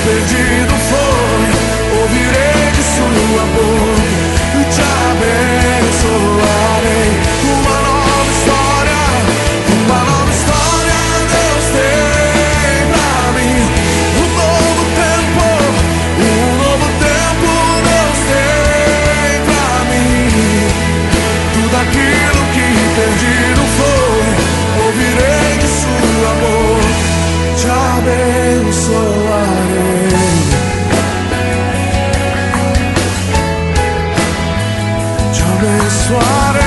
perdido foi, ouvirei de sua boca e te abençoarei. Uma nova história Deus tem pra mim. Um novo tempo Deus tem pra mim. Tudo aquilo que perdido foi, ouvirei de sua boca, te abençoarei. Te abençoarei.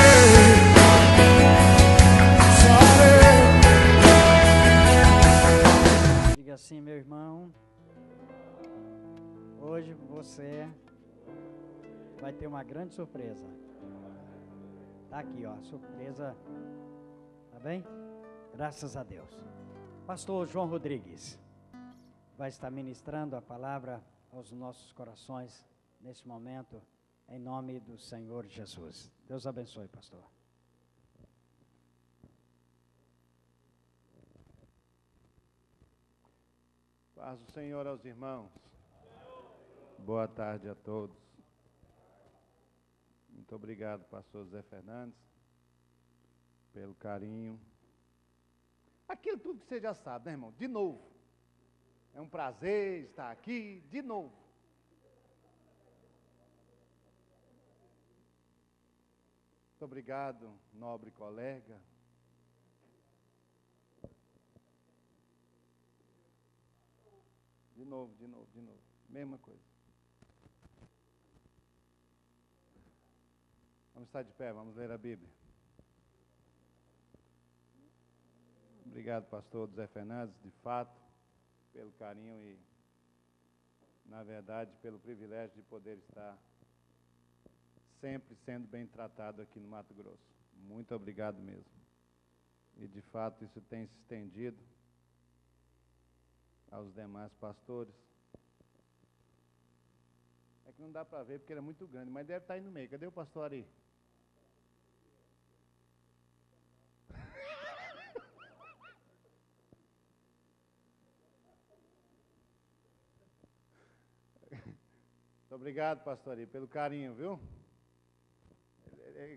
Diga assim, meu irmão, hoje você vai ter uma grande surpresa. Tá aqui, ó, surpresa, tá bem? Graças a Deus. Pastor João Rodrigues vai estar ministrando a palavra aos nossos corações nesse momento, em nome do Senhor Jesus. Deus abençoe, pastor. Paz do Senhor aos irmãos. Boa tarde a todos. Muito obrigado, pastor Zé Fernandes, pelo carinho. Aquilo tudo que você já sabe, né, irmão? De novo. É um prazer estar aqui de novo. Muito obrigado, nobre colega. De novo. Mesma coisa. Vamos estar de pé, vamos ler a Bíblia. Obrigado, pastor Zé Fernandes, de fato, pelo carinho e, na verdade, pelo privilégio de poder estar sempre sendo bem tratado aqui no Mato Grosso. Muito obrigado mesmo. E, de fato, isso tem se estendido aos demais pastores. É que não dá para ver porque ele é muito grande, mas deve estar aí no meio. Cadê o pastor Ari? Muito obrigado, pastor Ari, pelo carinho, viu?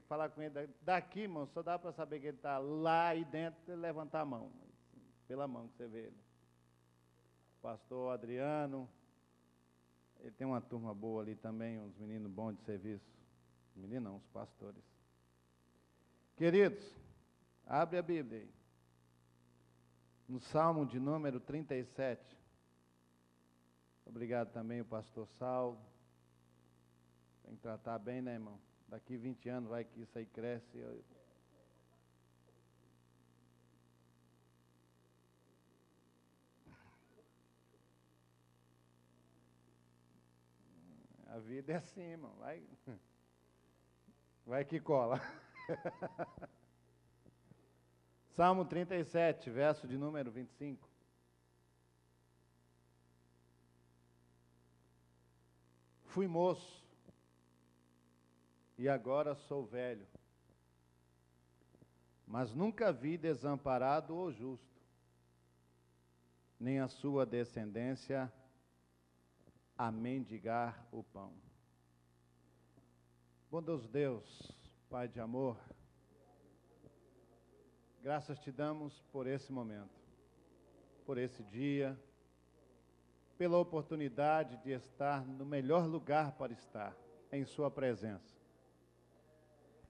Falar com ele daqui, irmão, só dá para saber que ele está lá e dentro, levantar a mão. Pela mão que você vê ele. Pastor Adriano, ele tem uma turma boa ali também, uns meninos bons de serviço. Meninos não, os pastores. Queridos, abre a Bíblia aí. No Salmo de número 37. Obrigado também o pastor Saulo. Tem que tratar bem, né, irmão? Daqui 20 anos vai que isso aí cresce. A vida é assim, irmão. Vai que cola. Salmo 37, verso de número 25. Fui moço e agora sou velho, mas nunca vi desamparado o justo, nem a sua descendência a mendigar o pão. Bondoso Deus, Pai de amor, graças te damos por esse momento, por esse dia, pela oportunidade de estar no melhor lugar para estar, em sua presença.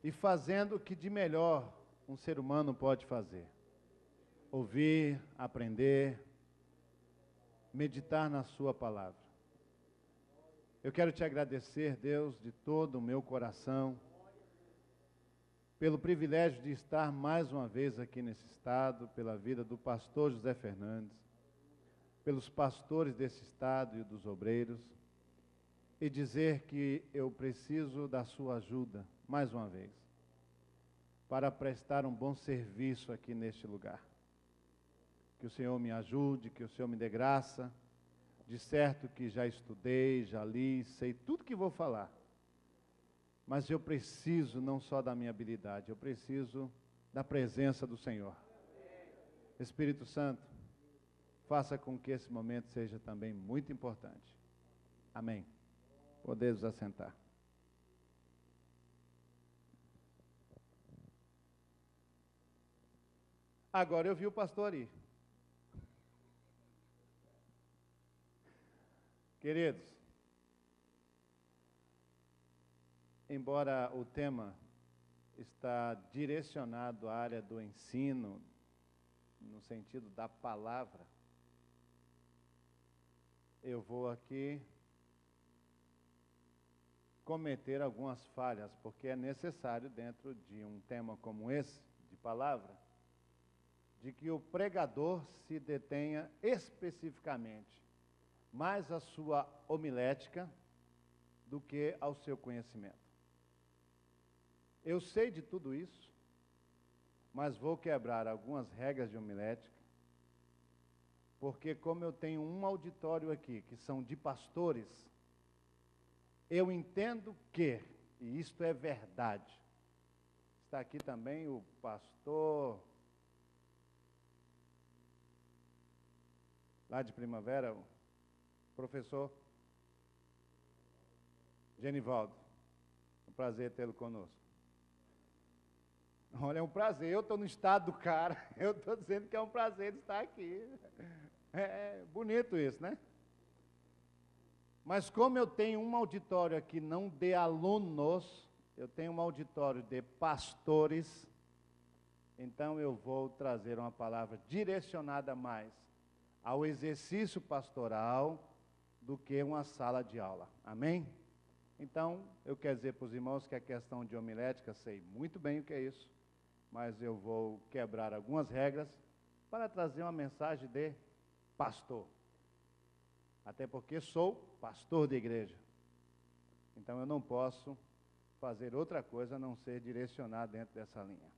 E fazendo o que de melhor um ser humano pode fazer. Ouvir, aprender, meditar na sua palavra. Eu quero te agradecer, Deus, de todo o meu coração, pelo privilégio de estar mais uma vez aqui nesse estado, pela vida do pastor José Fernandes, pelos pastores desse estado e dos obreiros, e dizer que eu preciso da sua ajuda, mais uma vez, para prestar um bom serviço aqui neste lugar. Que o Senhor me ajude, que o Senhor me dê graça. De certo que já estudei, já li, sei tudo que vou falar. Mas eu preciso não só da minha habilidade, eu preciso da presença do Senhor. Espírito Santo, faça com que esse momento seja também muito importante. Amém. Podemos assentar. Agora eu vi o pastor Ari. Queridos, embora o tema está direcionado à área do ensino, no sentido da palavra, eu vou aqui cometer algumas falhas, porque é necessário, dentro de um tema como esse, de palavra, de que o pregador se detenha especificamente mais à sua homilética do que ao seu conhecimento. Eu sei de tudo isso, mas vou quebrar algumas regras de homilética, porque como eu tenho um auditório aqui, que são de pastores, eu entendo que, e isto é verdade, está aqui também o pastor lá de Primavera, o professor Genivaldo. É um prazer tê-lo conosco. Olha, é um prazer, eu estou no estado do cara, eu estou dizendo que é um prazer estar aqui. É bonito isso, né? Mas como eu tenho um auditório aqui não de alunos, eu tenho um auditório de pastores, então eu vou trazer uma palavra direcionada mais ao exercício pastoral do que uma sala de aula. Amém? Então, eu quero dizer para os irmãos que a questão de homilética, sei muito bem o que é isso, mas eu vou quebrar algumas regras para trazer uma mensagem de pastor. Até porque sou pastor de igreja. Então, eu não posso fazer outra coisa a não ser direcionar dentro dessa linha.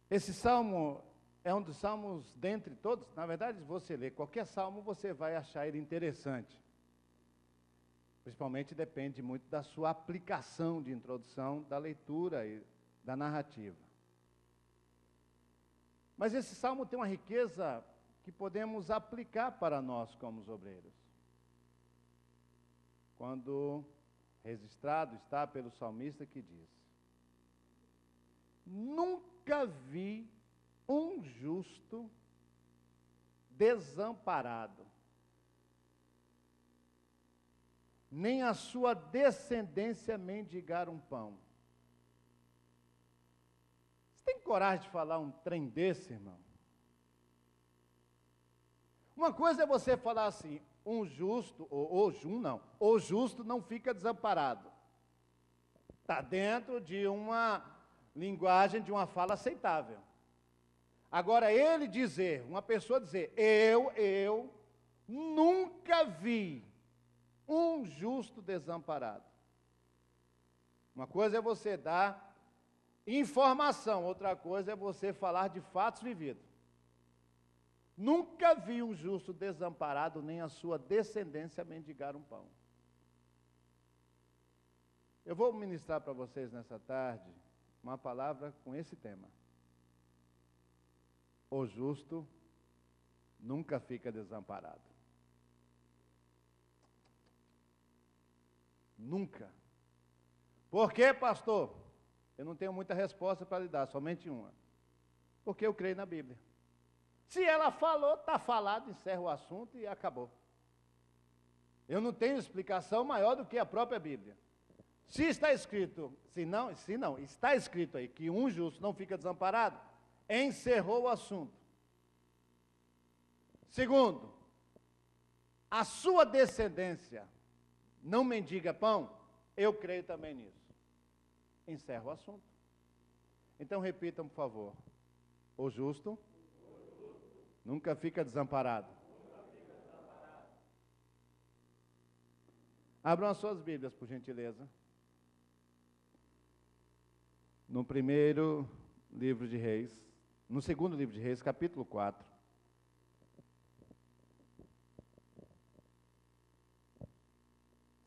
Esse salmo é um dos salmos, dentre todos, na verdade, se você ler qualquer salmo, você vai achar ele interessante. Principalmente depende muito da sua aplicação de introdução, da leitura e da narrativa. Mas esse salmo tem uma riqueza que podemos aplicar para nós como os obreiros. Quando registrado está pelo salmista que diz: nunca vi um justo desamparado, nem a sua descendência mendigar um pão. Você tem coragem de falar um trem desse, irmão? Uma coisa é você falar assim, um justo, o justo não fica desamparado. Está dentro de uma linguagem, de uma fala aceitável. Agora, ele dizer, uma pessoa dizer, eu nunca vi um justo desamparado. Uma coisa é você dar informação, outra coisa é você falar de fatos vividos. Nunca vi um justo desamparado, nem a sua descendência mendigar um pão. Eu vou ministrar para vocês nessa tarde uma palavra com esse tema. O justo nunca fica desamparado. Nunca. Por quê, pastor? Eu não tenho muita resposta para lhe dar, somente uma. Porque eu creio na Bíblia. Se ela falou, está falado, encerra o assunto e acabou. Eu não tenho explicação maior do que a própria Bíblia. Se está escrito, se não, está escrito aí que um justo não fica desamparado, encerrou o assunto. Segundo, a sua descendência não mendiga pão, eu creio também nisso. Encerra o assunto. Então repitam, por favor. O justo nunca fica desamparado. Abram as suas Bíblias, por gentileza. No primeiro livro de Reis, no segundo livro de Reis, capítulo 4.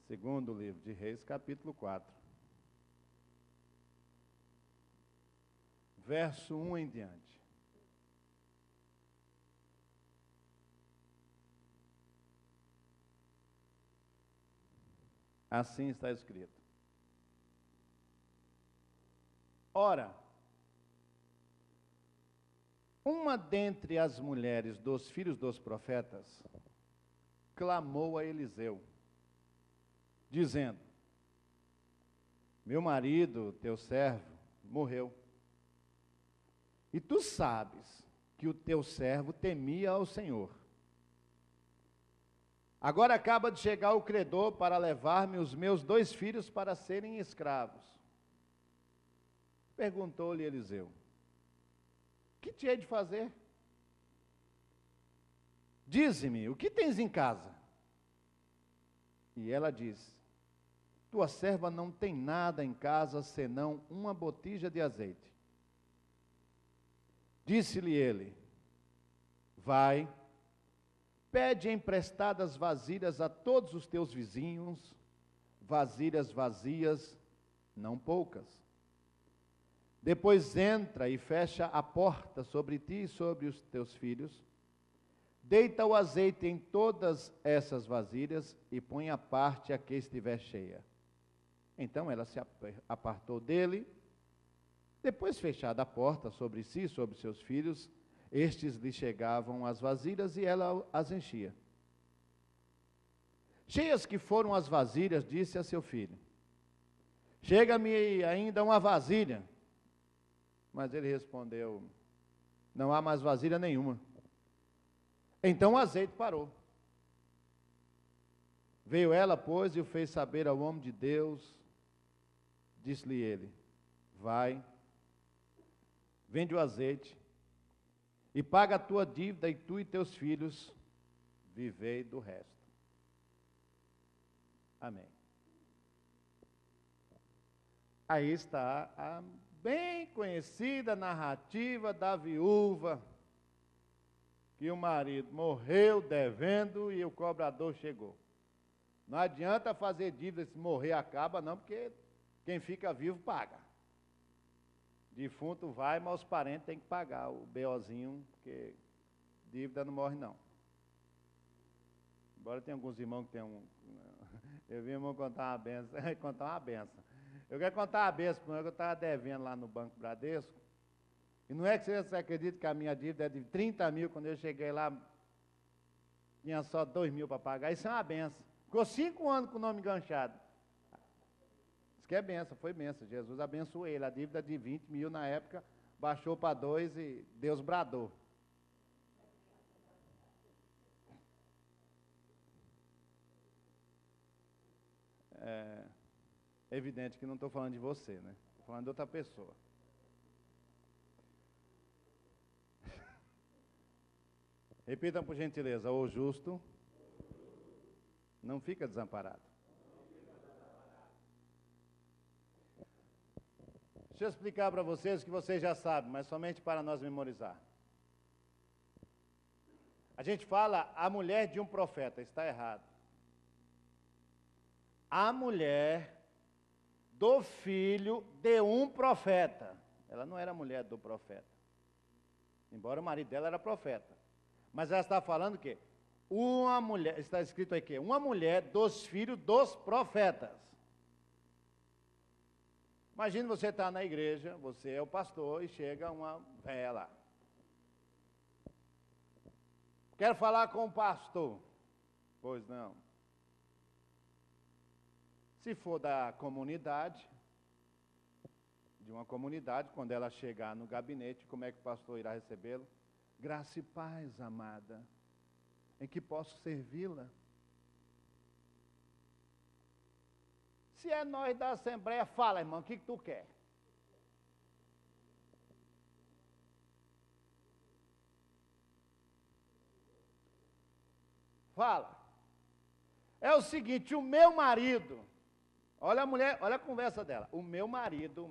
Segundo livro de Reis, capítulo 4. Verso 1 em diante. Assim está escrito. Ora, uma dentre as mulheres dos filhos dos profetas clamou a Eliseu, dizendo: meu marido, teu servo, morreu. E tu sabes que o teu servo temia ao Senhor. Agora acaba de chegar o credor para levar-me os meus 2 filhos para serem escravos. Perguntou-lhe Eliseu: que te hei de fazer? Dize-me, o que tens em casa? E ela disse: tua serva não tem nada em casa, senão uma botija de azeite. Disse-lhe ele: vai, pede emprestadas vasilhas a todos os teus vizinhos, vasilhas vazias, não poucas. Depois entra e fecha a porta sobre ti e sobre os teus filhos, deita o azeite em todas essas vasilhas e põe à parte a que estiver cheia. Então ela se apartou dele. Depois, fechada a porta sobre si e sobre seus filhos, estes lhe chegavam as vasilhas e ela as enchia. Cheias que foram as vasilhas, disse a seu filho: chega-me ainda uma vasilha. Mas ele respondeu: não há mais vasilha nenhuma. Então o azeite parou. Veio ela, pois, e o fez saber ao homem de Deus. Disse-lhe ele: vai, vende o azeite e paga a tua dívida, e tu e teus filhos vivei do resto. Amém. Aí está a bem conhecida narrativa da viúva, que o marido morreu devendo e o cobrador chegou. Não adianta fazer dívida, se morrer acaba não, porque quem fica vivo paga. Defunto vai, mas os parentes têm que pagar o BOzinho, porque dívida não morre não. Embora tenha alguns irmãos que tem eu vi irmão contar uma benção, contar uma benção. Eu quero contar uma benção, porque eu estava devendo lá no Banco Bradesco, e não é que você acredita que a minha dívida é de 30 mil, quando eu cheguei lá, tinha só 2 mil para pagar, isso é uma benção. Ficou 5 anos com o nome enganchado. Isso que é benção, foi benção. Jesus abençoou ele. A dívida de 20 mil na época baixou para 2 e Deus bradou. É evidente que não estou falando de você, né? Estou falando de outra pessoa. Repitam por gentileza: o justo não fica desamparado. Deixa eu explicar para vocês o que vocês já sabem, mas somente para nós memorizar. A gente fala a mulher de um profeta, está errado. A mulher do filho de um profeta. Ela não era mulher do profeta, embora o marido dela era profeta. Mas ela está falando o quê? Uma mulher, está escrito aqui, uma mulher dos filhos dos profetas. Imagina você estar na igreja, você é o pastor e chega uma véia lá. Quero falar com o pastor. Pois não. Se for da comunidade, de uma comunidade, quando ela chegar no gabinete, como é que o pastor irá recebê-lo? Graça e paz, amada, em que posso servi-la. Se é nós da Assembleia, fala, irmão, o que tu quer? Fala. É o seguinte, o meu marido, olha a mulher, olha a conversa dela. O meu marido,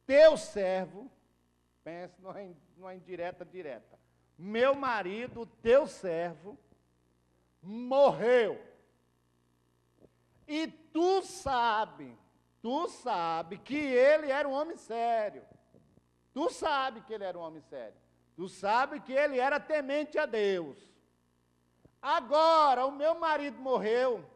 teu servo, pense numa indireta direta. Meu marido, teu servo, morreu. E tu sabe que ele era um homem sério. Tu sabe que ele era um homem sério. Tu sabe que ele era temente a Deus. Agora, o meu marido morreu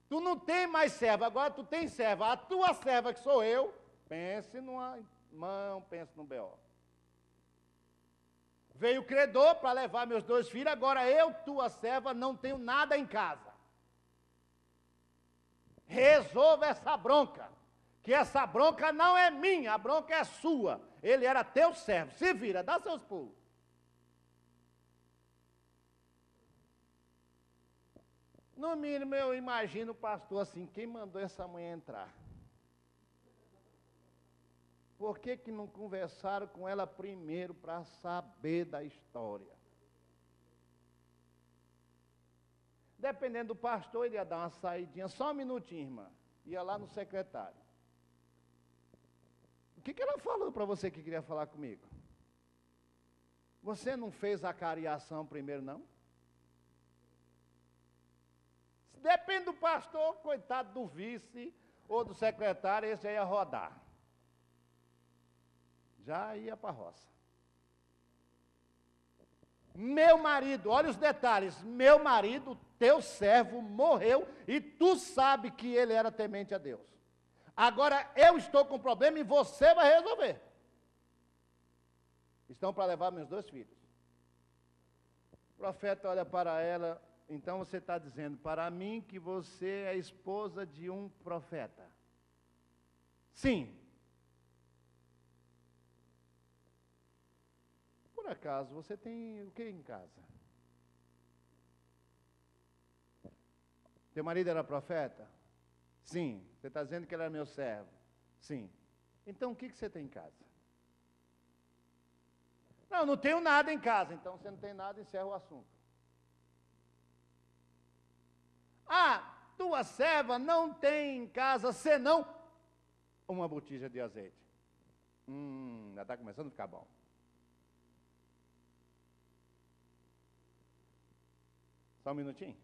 Tu não tem mais serva, agora tu tem serva. A tua serva, que sou eu, pense numa mão, pense no B.O. Veio o credor para levar meus 2 filhos, agora eu, tua serva, não tenho nada em casa. Resolva essa bronca, que essa bronca não é minha, a bronca é sua. Ele era teu servo, se vira, dá seus pulos. No mínimo, eu imagino o pastor assim, quem mandou essa mulher entrar? Por que não conversaram com ela primeiro para saber da história? Dependendo do pastor, ele ia dar uma saidinha, só um minutinho, irmã. Ia lá no secretário. O que ela falou para você que queria falar comigo? Você não fez a cariação primeiro, não? Depende do pastor, coitado do vice ou do secretário, esse aí ia rodar. Já ia para a roça. Meu marido, olha os detalhes, meu marido, teu servo, morreu e tu sabe que ele era temente a Deus. Agora eu estou com problema e você vai resolver. Estão para levar meus 2 filhos. O profeta olha para ela, então você está dizendo para mim que você é esposa de um profeta. Sim. Por acaso, você tem o que em casa? Teu marido era profeta? Sim. Você está dizendo que ele era meu servo? Sim. Então, o que você tem em casa? Não tenho nada em casa. Então, você não tem nada, encerra o assunto. Tua serva não tem em casa senão uma botija de azeite. Já está começando a ficar bom. Só um minutinho.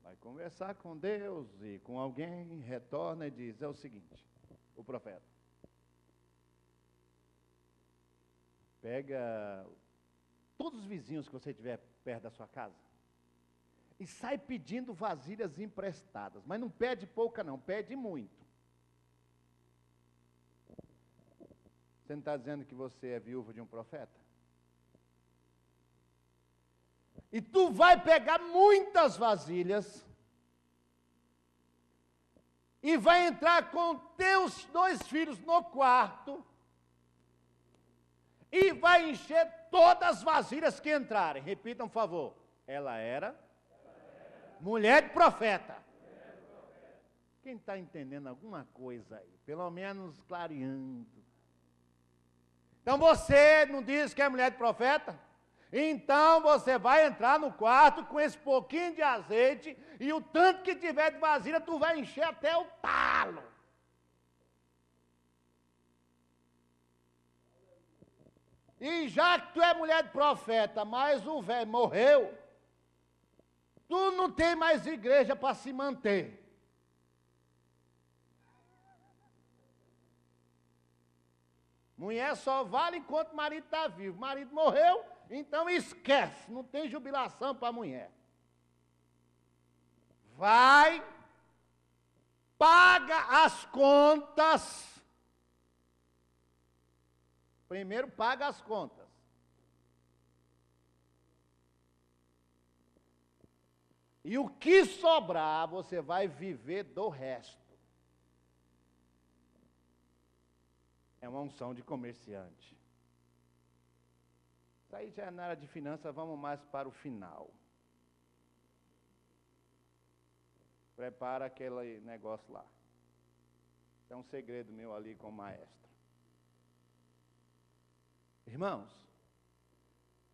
Vai conversar com Deus e com alguém, retorna e diz, é o seguinte, o profeta. Pega todos os vizinhos que você tiver perto da sua casa e sai pedindo vasilhas emprestadas. Mas não pede pouca não, pede muito. Você não está dizendo que você é viúva de um profeta? E tu vai pegar muitas vasilhas e vai entrar com teus 2 filhos no quarto e vai encher todas as vasilhas que entrarem. Repitam, por favor. Ela era mulher de profeta. Quem está entendendo alguma coisa aí? Pelo menos clareando. Então você não diz que é mulher de profeta? Então você vai entrar no quarto com esse pouquinho de azeite e o tanto que tiver de vasilha, tu vai encher até o talo. E já que tu é mulher de profeta, mas o velho morreu, tu não tem mais igreja para se manter. Mulher só vale enquanto o marido está vivo. O marido morreu, então esquece, não tem jubilação para a mulher. Vai, paga as contas. Primeiro paga as contas. E o que sobrar, você vai viver do resto. É uma unção de comerciante. Isso aí já é na área de finanças, vamos mais para o final. Prepara aquele negócio lá. É um segredo meu ali com o maestro. Irmãos,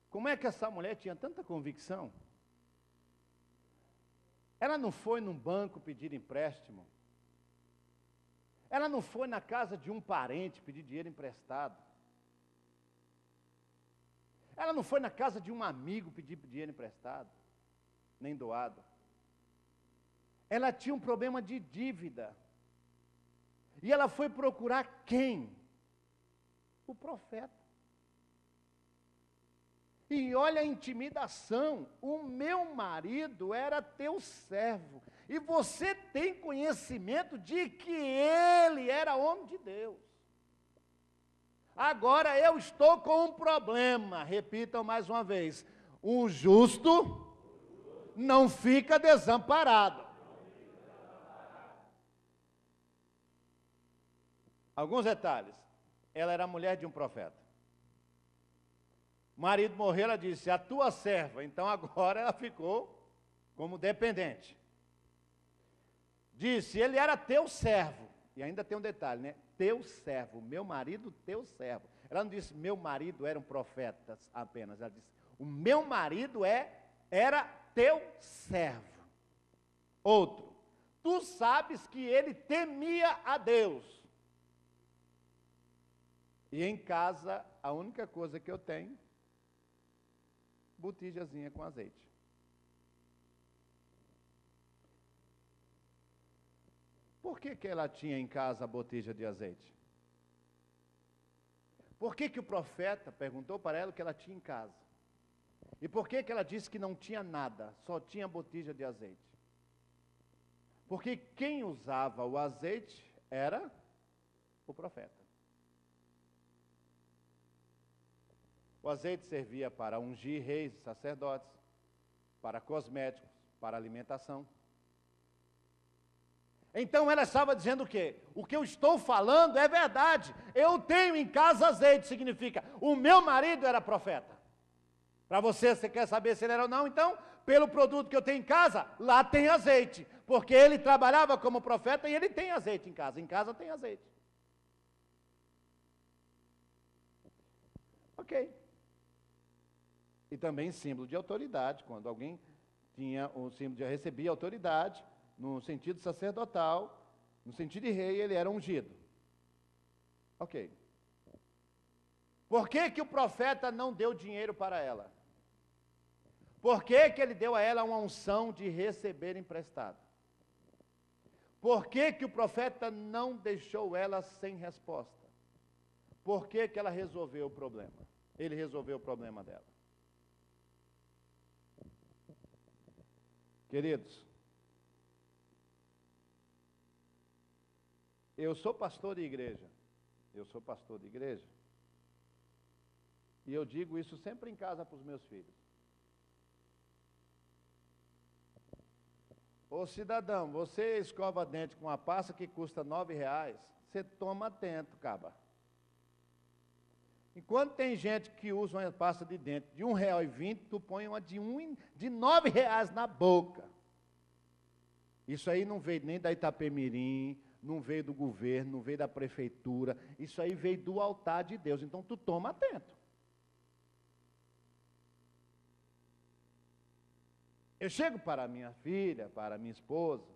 como é que essa mulher tinha tanta convicção? Ela não foi num banco pedir empréstimo. Ela não foi na casa de um parente pedir dinheiro emprestado. Ela não foi na casa de um amigo pedir dinheiro emprestado, nem doado. Ela tinha um problema de dívida. E ela foi procurar quem? O profeta. E olha a intimidação, o meu marido era teu servo, E você tem conhecimento de que ele era homem de Deus. Agora eu estou com um problema, repitam mais uma vez: o justo não fica desamparado. Alguns detalhes. Ela era mulher de um profeta. O marido morreu, ela disse: a tua serva. Então agora ela ficou como dependente. Disse: ele era teu servo. E ainda tem um detalhe, né? Teu servo, meu marido, teu servo. Ela não disse: meu marido era um profeta apenas. Ela disse: o meu marido era teu servo. Outro: tu sabes que ele temia a Deus. E em casa, a única coisa que eu tenho, botijazinha com azeite. Por que ela tinha em casa a botija de azeite? Por que o profeta perguntou para ela o que ela tinha em casa? E por que ela disse que não tinha nada, só tinha botija de azeite? Porque quem usava o azeite era o profeta. O azeite servia para ungir reis e sacerdotes, para cosméticos, para alimentação. Então ela estava dizendo o quê? O que eu estou falando é verdade. Eu tenho em casa azeite, significa, o meu marido era profeta. Para você quer saber se ele era ou não? Então, pelo produto que eu tenho em casa, lá tem azeite. Porque ele trabalhava como profeta e ele tem azeite em casa. Em casa tem azeite. Ok. E também símbolo de autoridade, quando alguém tinha o símbolo de recebia autoridade, no sentido sacerdotal, no sentido de rei, ele era ungido. Ok. Por que o profeta não deu dinheiro para ela? Por que ele deu a ela uma unção de receber emprestado? Por que o profeta não deixou ela sem resposta? Por que ela resolveu o problema? Ele resolveu o problema dela. Queridos, eu sou pastor de igreja. E eu digo isso sempre em casa para os meus filhos. Ô cidadão, você escova dente com uma pasta que custa R$9, você toma atento, caba. Enquanto tem gente que usa uma pasta de dente de R$1,20, tu põe uma de R$9 na boca. Isso aí não veio nem da Itapemirim, não veio do governo, não veio da prefeitura, isso aí veio do altar de Deus, então tu toma atento. Eu chego para minha filha, para minha esposa,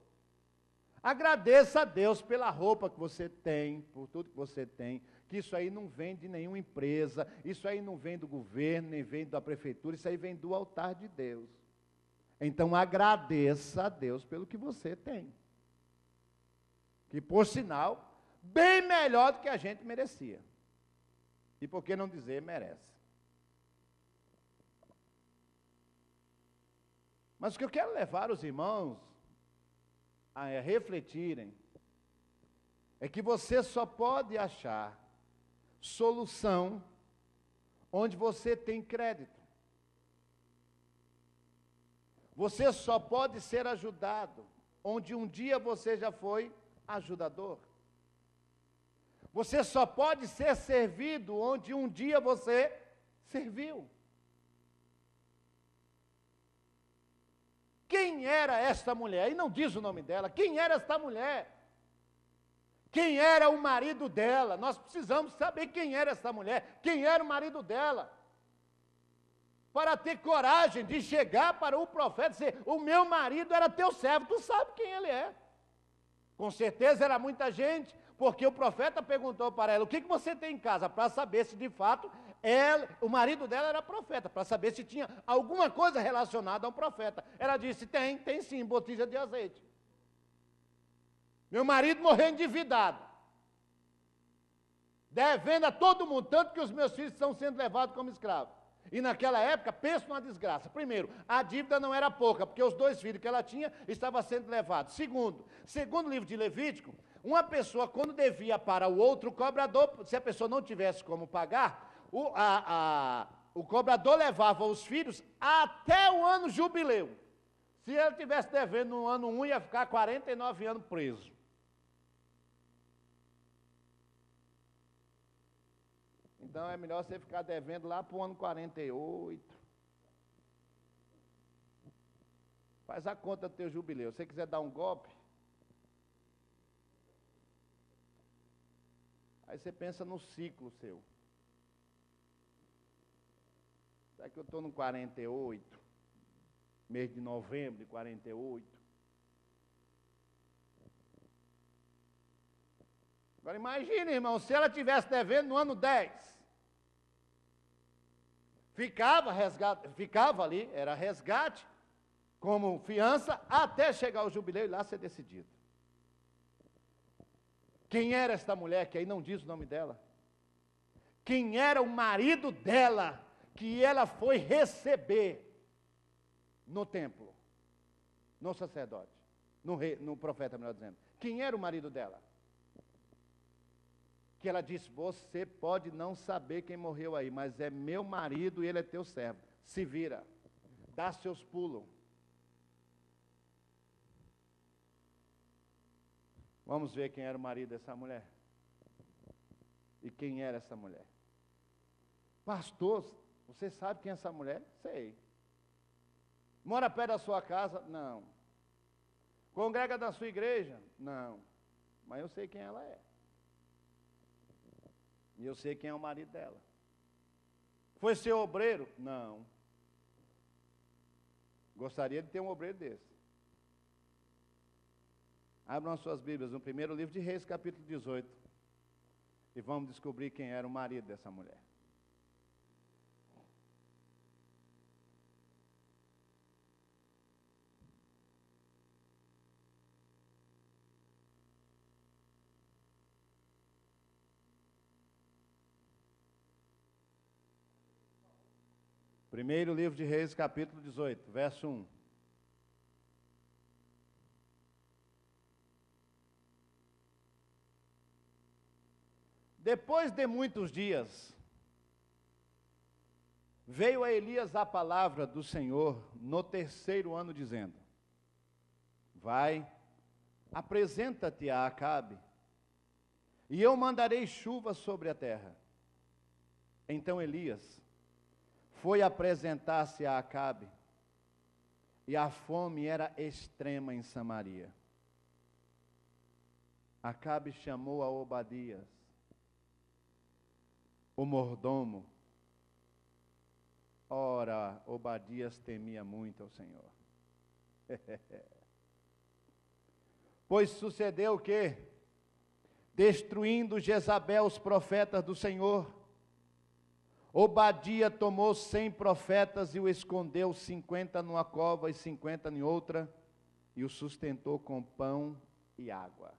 agradeça a Deus pela roupa que você tem, por tudo que você tem, que isso aí não vem de nenhuma empresa, isso aí não vem do governo, nem vem da prefeitura, isso aí vem do altar de Deus. Então agradeça a Deus pelo que você tem. Que, por sinal, bem melhor do que a gente merecia. E por que não dizer merece? Mas o que eu quero levar os irmãos a refletirem é que você só pode achar solução onde você tem crédito. Você só pode ser ajudado onde um dia você já foi ajudador. Você só pode ser servido onde um dia você serviu. Quem era esta mulher? E não diz o nome dela. Quem era esta mulher? Quem era o marido dela? Nós precisamos saber quem era essa mulher, quem era o marido dela, para ter coragem de chegar para o profeta e dizer: o meu marido era teu servo, tu sabe quem ele é. Com certeza era muita gente, porque o profeta perguntou para ela: o que você tem em casa? Para saber se de fato o marido dela era profeta, para saber se tinha alguma coisa relacionada ao profeta. Ela disse: tem sim, botija de azeite. Meu marido morreu endividado, devendo a todo mundo, tanto que os meus filhos estão sendo levados como escravos. E naquela época, pensa numa desgraça. Primeiro, a dívida não era pouca, porque os 2 filhos que ela tinha estavam sendo levados. Segundo o livro de Levítico, uma pessoa, quando devia para o outro cobrador, se a pessoa não tivesse como pagar, o cobrador levava os filhos até o ano jubileu. Se ele tivesse devendo no ano 1, ia ficar 49 anos preso. Então é melhor você ficar devendo lá para o ano 48. Faz a conta do teu jubileu. Se você quiser dar um golpe, aí você pensa no ciclo seu. Será que eu estou no 48? Mês de novembro de 48. Agora imagine, irmão, se ela estivesse devendo no ano 10. Ficava ali, era resgate, como fiança, até chegar ao jubileu e lá ser decidido. Quem era esta mulher, que aí não diz o nome dela? Quem era o marido dela, que ela foi receber no templo, no sacerdote, no profeta, melhor dizendo. Quem era o marido dela? Que ela disse, você pode não saber quem morreu aí, mas é meu marido e ele é teu servo. Se vira, dá seus pulos. Vamos ver quem era o marido dessa mulher. E quem era essa mulher? Pastor, você sabe quem é essa mulher? Sei. Mora perto da sua casa? Não. Congrega da sua igreja? Não. Mas eu sei quem ela é. E eu sei quem é o marido dela. Foi seu obreiro? Não. Gostaria de ter um obreiro desse. Abram as suas Bíblias no primeiro livro de Reis, capítulo 18. E vamos descobrir quem era o marido dessa mulher. Primeiro livro de Reis, capítulo 18, verso 1. Depois de muitos dias, veio a Elias a palavra do Senhor no 3º ano, dizendo: vai, apresenta-te a Acabe, e eu mandarei chuva sobre a terra. Então Elias foi apresentar-se a Acabe, e a fome era extrema em Samaria. Acabe chamou a Obadias, o mordomo. Ora, Obadias temia muito ao Senhor. Pois sucedeu que, destruindo Jezabel os profetas do Senhor, Obadia tomou 100 profetas e o escondeu, 50 numa cova e 50 em outra, e o sustentou com pão e água.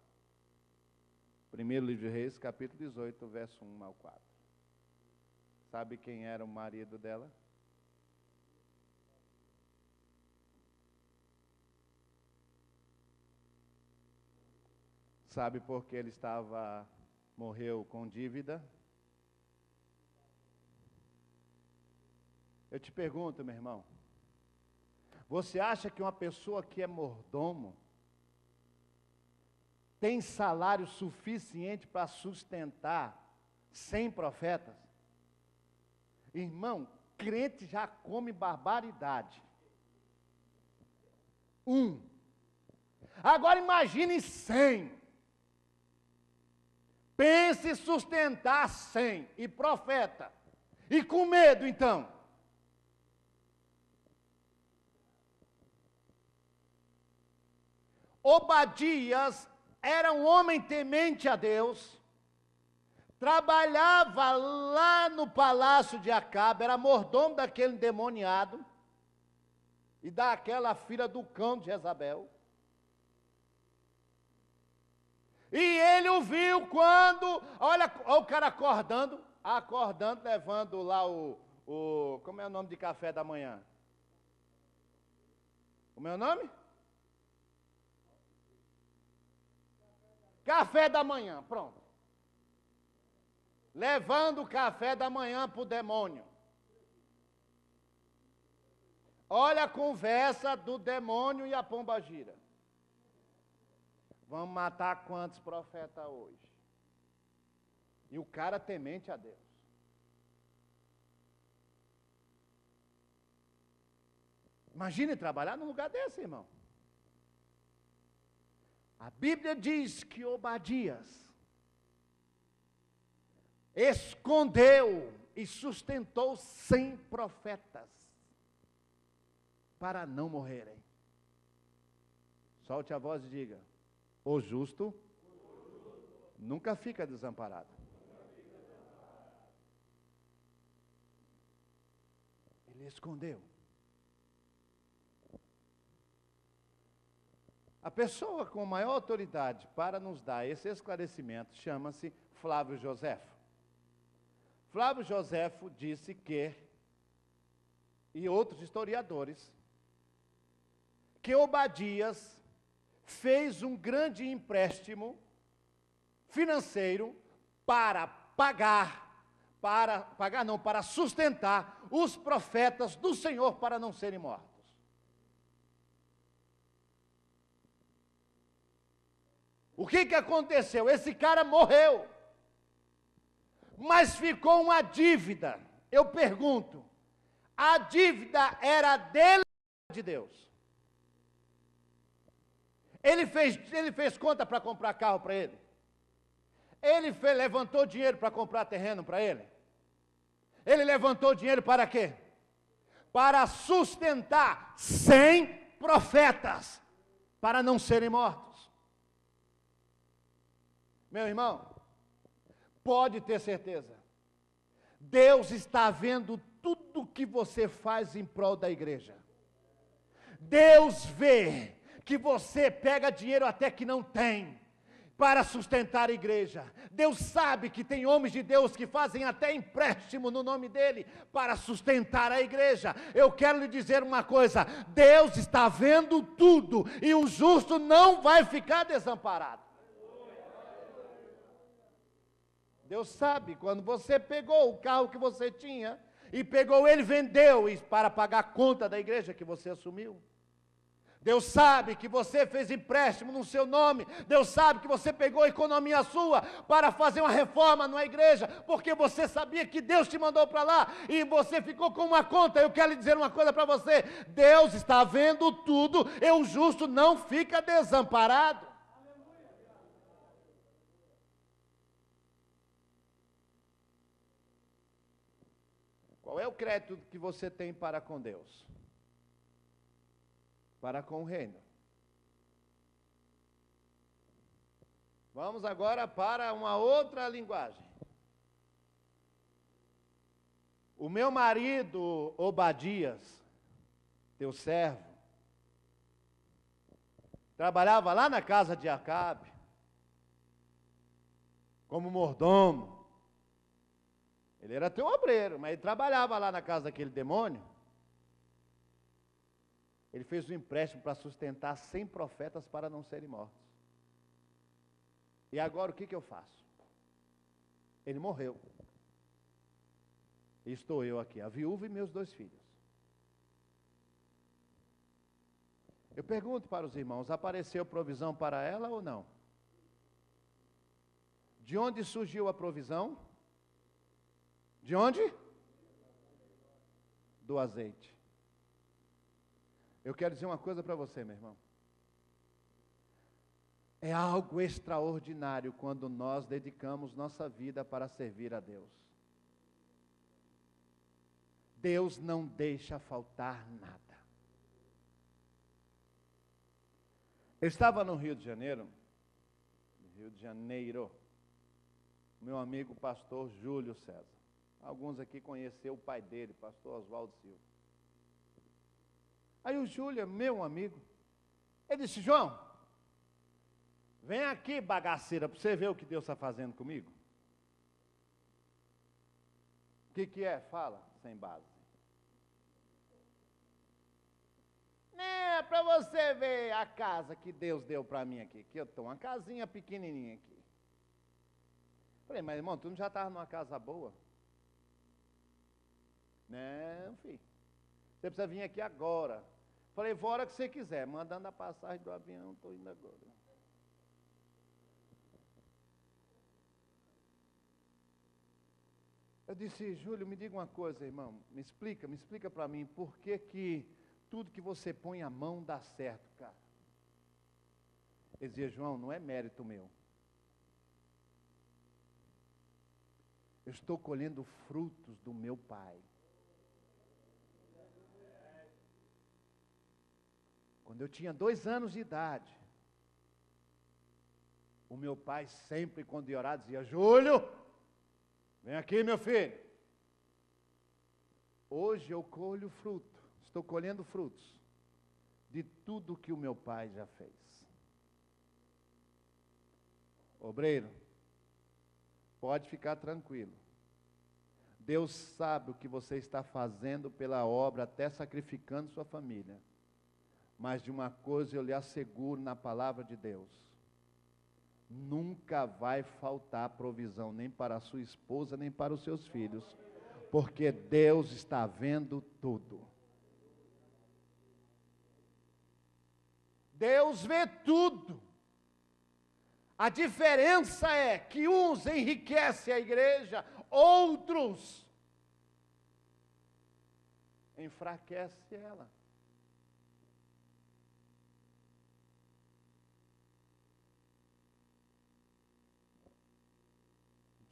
Primeiro livro de Reis, capítulo 18, verso 1 ao 4. Sabe quem era o marido dela? Sabe por que ele morreu com dívida? Eu te pergunto, meu irmão, você acha que uma pessoa que é mordomo tem salário suficiente para sustentar 100 profetas? Irmão, crente já come barbaridade. Agora imagine 100. Pense sustentar 100 e profeta. E com medo, então. Obadias era um homem temente a Deus, trabalhava lá no palácio de Acabe, era mordomo daquele endemoniado e daquela filha do cão de Jezabel. E ele o viu quando, olha o cara acordando, levando lá como é o nome de café da manhã? O meu nome? Café da manhã, pronto. Levando o café da manhã para o demônio. Olha a conversa do demônio e a pombagira. Vamos matar quantos profetas hoje? E o cara temente a Deus. Imagine trabalhar num lugar desse, irmão. A Bíblia diz que Obadias escondeu e sustentou 100 profetas para não morrerem. Solte a voz e diga: o justo nunca fica desamparado. Ele escondeu. A pessoa com maior autoridade para nos dar esse esclarecimento chama-se Flávio Joséfo. Flávio Joséfo disse que, e outros historiadores, que Obadias fez um grande empréstimo financeiro para para sustentar os profetas do Senhor para não serem mortos. O que aconteceu? Esse cara morreu, mas ficou uma dívida. Eu pergunto, a dívida era dele ou de Deus? Ele fez conta para comprar carro para ele? Ele levantou dinheiro para comprar terreno para ele? Ele levantou dinheiro para quê? Para sustentar 100 profetas, para não serem mortos. Meu irmão, pode ter certeza, Deus está vendo tudo que você faz em prol da igreja. Deus vê que você pega dinheiro até que não tem, para sustentar a igreja. Deus sabe que tem homens de Deus que fazem até empréstimo no nome dele, para sustentar a igreja. Eu quero lhe dizer uma coisa, Deus está vendo tudo, e o justo não vai ficar desamparado. Deus sabe, quando você pegou o carro que você tinha, e pegou ele, vendeu para pagar a conta da igreja que você assumiu. Deus sabe que você fez empréstimo no seu nome. Deus sabe que você pegou a economia sua para fazer uma reforma na igreja, porque você sabia que Deus te mandou para lá, e você ficou com uma conta. Eu quero lhe dizer uma coisa para você, Deus está vendo tudo, e o justo não fica desamparado. Qual é o crédito que você tem para com Deus? Para com o reino. Vamos agora para uma outra linguagem. O meu marido, Obadias, teu servo, trabalhava lá na casa de Acabe, como mordomo. Ele era teu obreiro, mas ele trabalhava lá na casa daquele demônio. Ele fez um empréstimo para sustentar 100 profetas para não serem mortos. E agora o que eu faço? Ele morreu. E estou eu aqui, a viúva e meus 2 filhos. Eu pergunto para os irmãos, apareceu provisão para ela ou não? De onde surgiu a provisão? De onde? Do azeite. Eu quero dizer uma coisa para você, meu irmão. É algo extraordinário quando nós dedicamos nossa vida para servir a Deus. Deus não deixa faltar nada. Eu estava no Rio de Janeiro, meu amigo pastor Júlio César. Alguns aqui conheceram o pai dele, pastor Oswaldo Silva. Aí o Júlio, meu amigo, ele disse, João, vem aqui, bagaceira, para você ver o que Deus está fazendo comigo. O que é? Fala, sem base. É para você ver a casa que Deus deu para mim aqui, que eu estou, uma casinha pequenininha aqui. Falei, mas irmão, tu não já estava numa casa boa? Não, filho. Você precisa vir aqui agora. Falei, vou a hora que você quiser, mandando a passagem do avião, estou indo agora. Eu disse, Júlio, me diga uma coisa, irmão, me explica para mim, por que tudo que você põe a mão dá certo, cara? Ele dizia, João, não é mérito meu. Eu estou colhendo frutos do meu pai. Quando eu tinha 2 anos de idade, o meu pai sempre, quando ia orar, dizia, Júlio, vem aqui, meu filho. Hoje eu colho fruto, estou colhendo frutos de tudo que o meu pai já fez. Obreiro, pode ficar tranquilo. Deus sabe o que você está fazendo pela obra, até sacrificando sua família. Mas de uma coisa eu lhe asseguro na palavra de Deus: nunca vai faltar provisão, nem para a sua esposa, nem para os seus filhos, porque Deus está vendo tudo. Deus vê tudo. A diferença é que uns enriquecem a igreja, outros enfraquecem ela.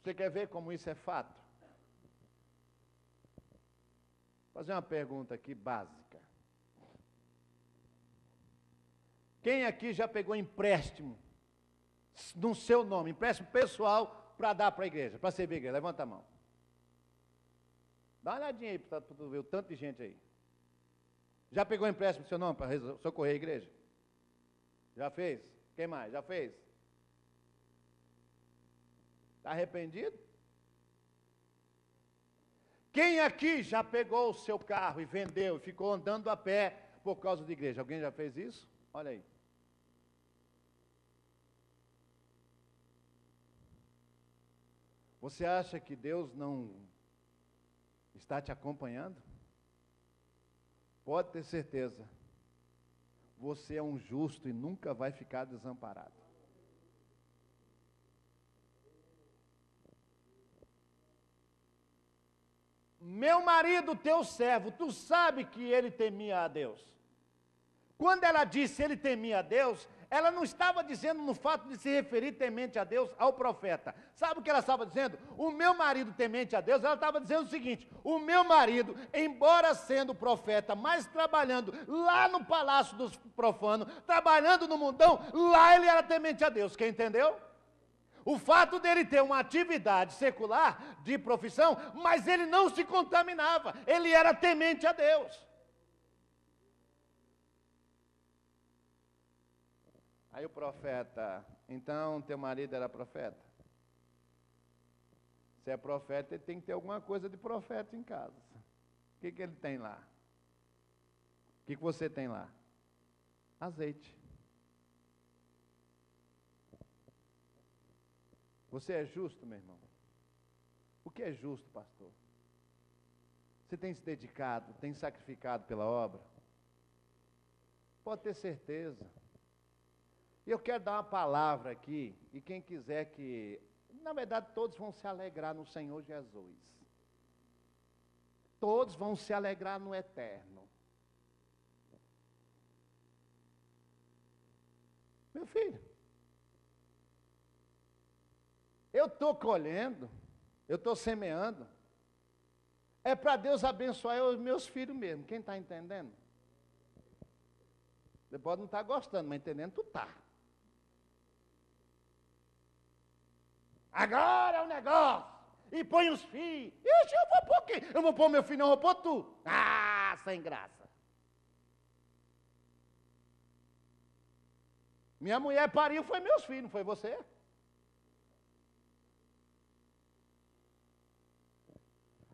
Você quer ver como isso é fato? Vou fazer uma pergunta aqui básica. Quem aqui já pegou empréstimo no seu nome, empréstimo pessoal, para dar para a igreja, para servir a igreja? Levanta a mão. Dá uma olhadinha aí para tu ver o tanto de gente aí. Já pegou empréstimo no seu nome para socorrer a igreja? Já fez? Quem mais? Já fez? Está arrependido? Quem aqui já pegou o seu carro e vendeu e ficou andando a pé por causa da igreja? Alguém já fez isso? Olha aí. Você acha que Deus não está te acompanhando? Pode ter certeza. Você é um justo e nunca vai ficar desamparado. Meu marido, teu servo, tu sabe que ele temia a Deus. Quando ela disse ele temia a Deus, ela não estava dizendo no fato de se referir temente a Deus ao profeta. Sabe o que ela estava dizendo? O meu marido temente a Deus, ela estava dizendo o seguinte: o meu marido, embora sendo profeta, mas trabalhando lá no palácio dos profanos, trabalhando no mundão, lá ele era temente a Deus. Quem entendeu? O fato dele ter uma atividade secular, de profissão, mas ele não se contaminava, ele era temente a Deus. Aí o profeta, então teu marido era profeta? Se é profeta, ele tem que ter alguma coisa de profeta em casa. O que ele tem lá? O que você tem lá? Azeite. Você é justo, meu irmão? O que é justo, pastor? Você tem se dedicado, tem sacrificado pela obra? Pode ter certeza. E eu quero dar uma palavra aqui, e quem quiser que... Na verdade, todos vão se alegrar no Senhor Jesus. Todos vão se alegrar no eterno. Meu filho, eu estou colhendo, eu estou semeando, é para Deus abençoar os meus filhos mesmo. Quem está entendendo? Você pode não estar gostando, mas entendendo, tu está. Agora é o negócio. E põe os filhos. Ixi, eu vou pôr quem? Eu vou pôr meu filho, não vou pôr tu. Ah, sem graça. Minha mulher pariu, foi meus filhos, não foi você?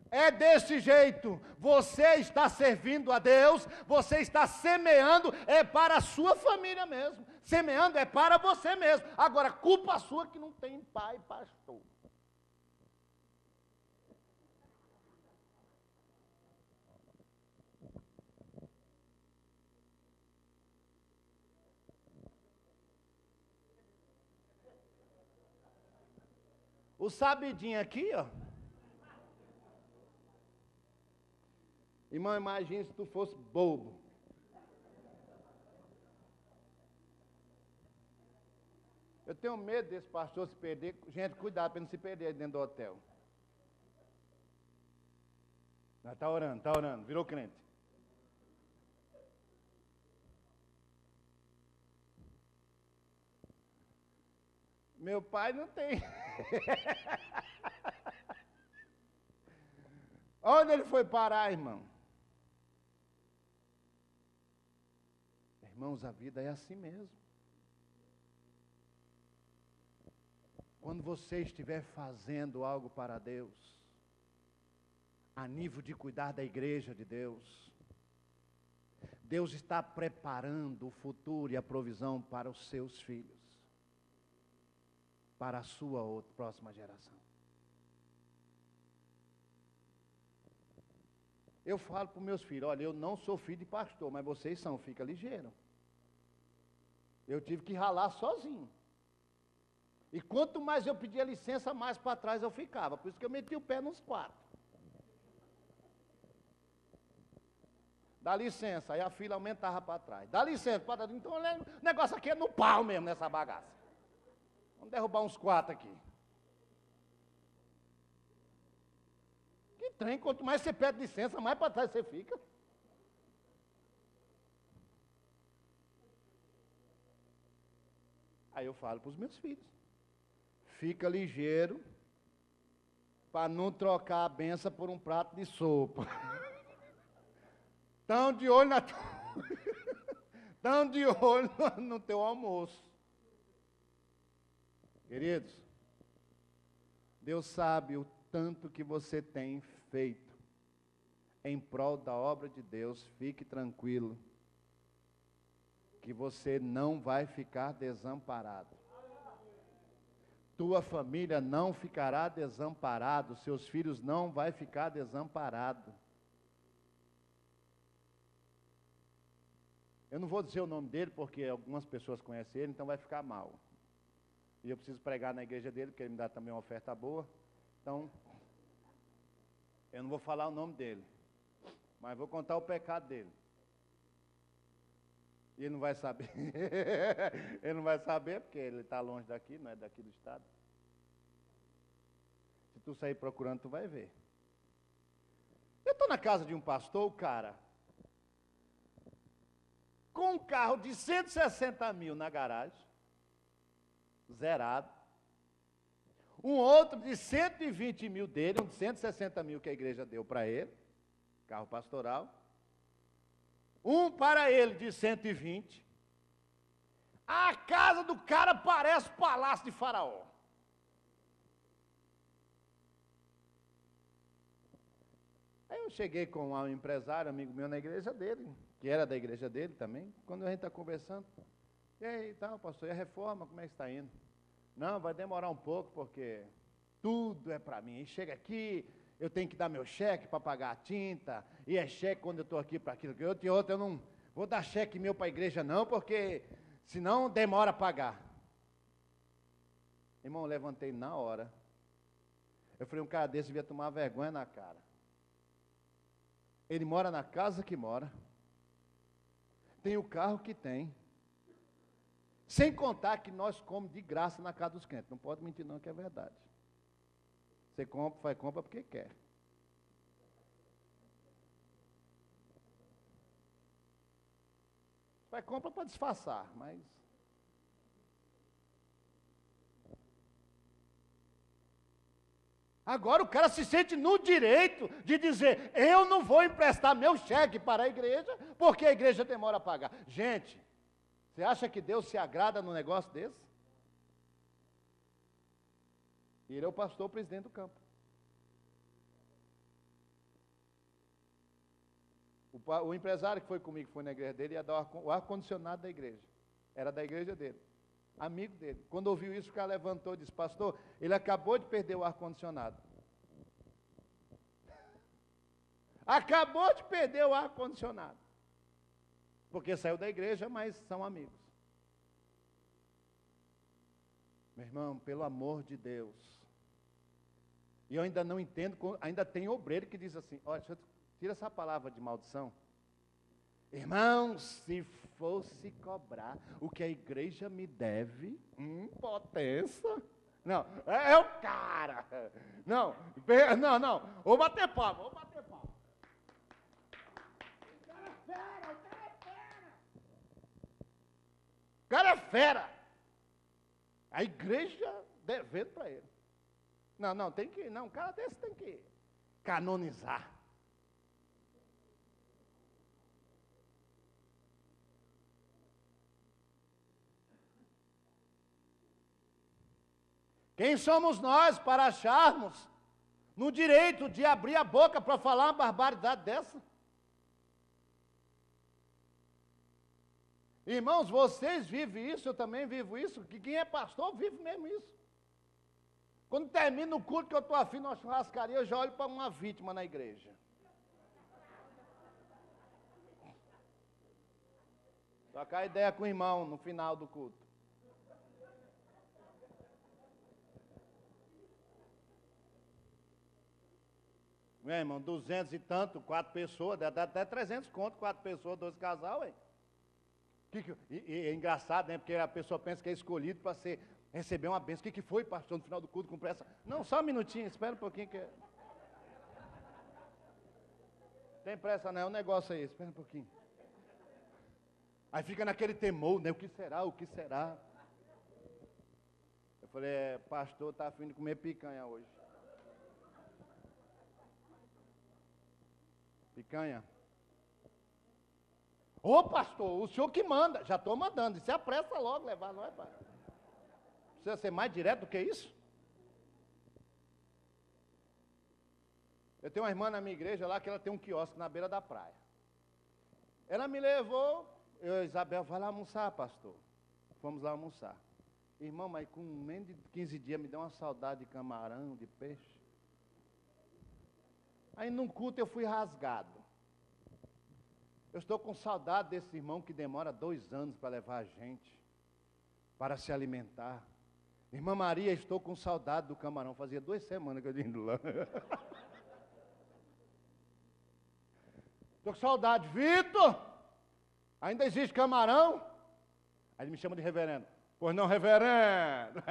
É desse jeito. Você está servindo a Deus, você está semeando, é para a sua família mesmo. Semeando é para você mesmo. Agora, culpa sua que não tem pai pastor. O sabidinho aqui, ó. Irmão, imagine se tu fosse bobo. Eu tenho medo desse pastor se perder. Gente, cuidado para ele não se perder dentro do hotel. Está orando, virou crente. Meu pai não tem. Onde ele foi parar, irmão? Irmãos, a vida é assim mesmo. Quando você estiver fazendo algo para Deus, a nível de cuidar da igreja de Deus, Deus está preparando o futuro e a provisão para os seus filhos, para a sua próxima geração. Eu falo para os meus filhos, olha, eu não sou filho de pastor, mas vocês são, fica ligeiro. Eu tive que ralar sozinho. E quanto mais eu pedia licença, mais para trás eu ficava. Por isso que eu meti o pé nos quartos. Dá licença, aí a fila aumentava para trás. Dá licença, para trás. Então o negócio aqui é no pau mesmo, nessa bagaça. Vamos derrubar uns 4 aqui. Que trem, quanto mais você pede licença, mais para trás você fica. Aí eu falo para os meus filhos. Fica ligeiro, para não trocar a benção por um prato de sopa. Estão de olho Estão de olho no teu almoço. Queridos, Deus sabe o tanto que você tem feito em prol da obra de Deus. Fique tranquilo, que você não vai ficar desamparado. Tua família não ficará desamparado, seus filhos não vão ficar desamparados. Eu não vou dizer o nome dele, porque algumas pessoas conhecem ele, então vai ficar mal. E eu preciso pregar na igreja dele, porque ele me dá também uma oferta boa. Então, eu não vou falar o nome dele, mas vou contar o pecado dele. E ele não vai saber. Ele não vai saber, porque ele está longe daqui, não é daqui do estado. Se tu sair procurando, tu vai ver. Eu estou na casa de um pastor, o cara, com um carro de 160 mil na garagem, zerado. Um outro de 120 mil dele, um de 160 mil que a igreja deu para ele, carro pastoral. Um para ele de 120. A casa do cara parece o palácio de Faraó. Aí eu cheguei com um empresário, amigo meu na igreja dele, que era da igreja dele também. Quando a gente está conversando, e aí, tal, pastor, e a reforma, como é que está indo? Não, vai demorar um pouco, porque tudo é para mim. E chega aqui, eu tenho que dar meu cheque para pagar a tinta, e é cheque quando eu estou aqui para aquilo que outro, eu não vou dar cheque meu para a igreja não, porque senão demora a pagar. Irmão, eu levantei na hora. Eu falei, um cara desse devia tomar vergonha na cara. Ele mora na casa que mora, tem o carro que tem, sem contar que nós comemos de graça na casa dos crentes. Não pode mentir não, que é verdade. Você compra, faz compra porque quer. Faz compra para disfarçar, mas... Agora o cara se sente no direito de dizer, eu não vou emprestar meu cheque para a igreja, porque a igreja demora a pagar. Gente, você acha que Deus se agrada num negócio desse? E ele é o pastor presidente do campo. O empresário que foi comigo, foi na igreja dele, ia dar o ar-condicionado da igreja. Era da igreja dele. Amigo dele. Quando ouviu isso, o cara levantou e disse: pastor, ele acabou de perder o ar-condicionado. Acabou de perder o ar-condicionado. Porque saiu da igreja, mas são amigos. Meu irmão, pelo amor de Deus. E eu ainda não entendo, ainda tem obreiro que diz assim: olha, tira essa palavra de maldição. Irmão, se fosse cobrar o que a igreja me deve, potência. Não, é o cara. Não, vou bater palma, vou bater palma. O cara é fera, o cara é fera. O cara é fera. A igreja devendo para ele. Não, tem que, um cara desse tem que canonizar. Quem somos nós para acharmos no direito de abrir a boca para falar uma barbaridade dessa? Irmãos, vocês vivem isso, eu também vivo isso, que quem é pastor vive mesmo isso. Quando termina o culto que eu estou afim numa churrascaria, eu já olho para uma vítima na igreja. Trocar ideia com o irmão no final do culto. Meu irmão, 200 e tanto, 4 pessoas, dá até 300 conto, 4 pessoas, 2 casal, hein? E é engraçado, né? Porque a pessoa pensa que é escolhido para receber uma bênção. O que foi, pastor, no final do culto com pressa? Não, só um minutinho, espera um pouquinho que... Tem pressa não, é um negócio aí, espera um pouquinho. Aí fica naquele temor, né? O que será, o que será? Eu falei, pastor, está afim de comer picanha hoje. Picanha. Ô pastor, o senhor que manda. Já estou mandando. E se apressa logo levar, não é, pai? Precisa ser mais direto do que isso? Eu tenho uma irmã na minha igreja lá que ela tem um quiosque na beira da praia. Ela me levou, Isabel, vai lá almoçar, pastor. Fomos lá almoçar. Irmão, mas com menos de 15 dias me deu uma saudade de camarão, de peixe. Aí num culto eu fui rasgado. Eu estou com saudade desse irmão que demora 2 anos para levar a gente, para se alimentar. Irmã Maria, estou com saudade do camarão. Fazia 2 semanas que eu indo lá. Estou com saudade. Vitor, ainda existe camarão? Aí ele me chama de reverendo. Pois não, reverendo.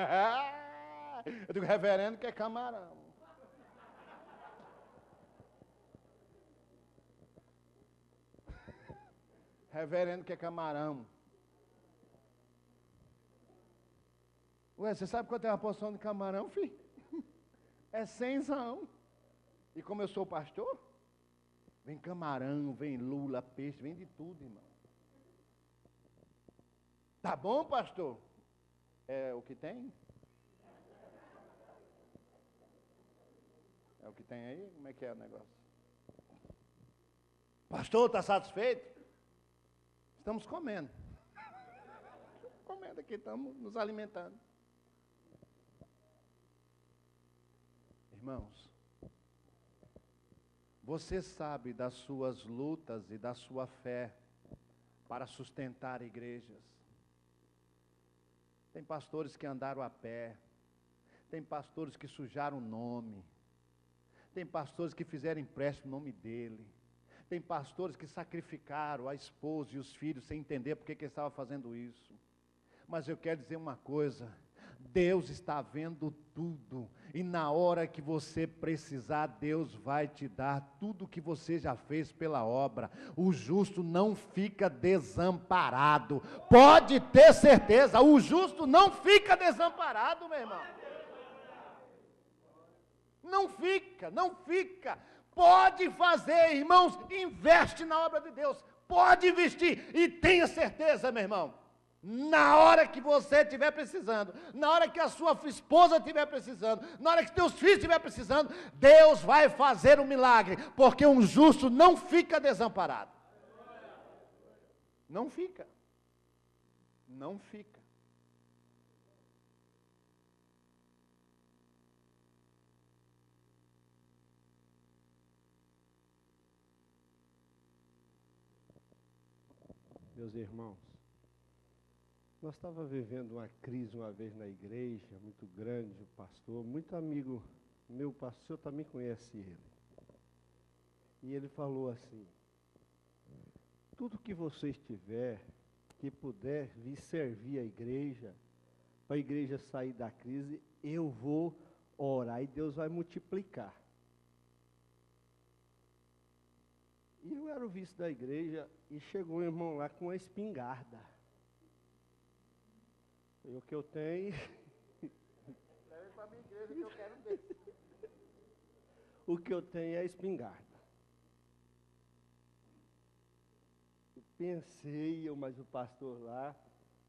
Eu digo, reverendo que é camarão. Reverendo que é camarão. Ué, você sabe quanto é uma porção de camarão, filho? É 100zão. E como eu sou pastor, vem camarão, vem lula, peixe, vem de tudo, irmão. Tá bom, pastor? É o que tem? É o que tem aí? Como é que é o negócio? Pastor, está satisfeito? Estamos comendo. Comendo aqui, estamos nos alimentando. Irmãos, você sabe das suas lutas e da sua fé para sustentar igrejas. Tem pastores que andaram a pé, tem pastores que sujaram o nome, tem pastores que fizeram empréstimo no nome dele, tem pastores que sacrificaram a esposa e os filhos sem entender por que ele estava fazendo isso. Mas eu quero dizer uma coisa, Deus está vendo tudo, e na hora que você precisar, Deus vai te dar tudo o que você já fez pela obra. O justo não fica desamparado, pode ter certeza, o justo não fica desamparado, meu irmão. Não fica. Pode fazer, irmãos, investe na obra de Deus, pode investir, e tenha certeza, meu irmão, na hora que você estiver precisando, na hora que a sua esposa estiver precisando, na hora que teus filhos estiver precisando, Deus vai fazer um milagre, porque um justo não fica desamparado. Não fica. Não fica. Meus irmãos, nós estávamos vivendo uma crise uma vez na igreja, muito grande, o pastor, muito amigo meu, pastor também conhece ele. E ele falou assim: tudo que vocês tiver, que puder vir servir a igreja, para a igreja sair da crise, eu vou orar e Deus vai multiplicar. E eu era o vice da igreja e chegou um irmão lá com uma espingarda. E o que eu tenho... Leve para a minha igreja que eu quero ver. O que eu tenho é a espingarda. Eu pensei, mas o pastor lá,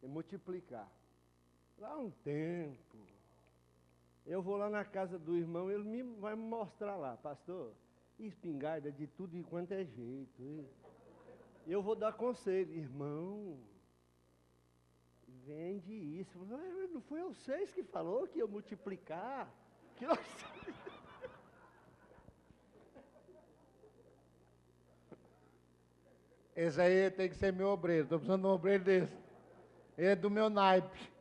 é multiplicar. Lá um tempo, eu vou lá na casa do irmão, ele vai me mostrar lá, pastor, espingarda de tudo e quanto é jeito. Eu vou dar conselho, irmão, vende isso. Não foi vocês que falou que ia multiplicar? Que nós... Esse aí tem que ser meu obreiro. Estou precisando de um obreiro desse. Ele é do meu naipe.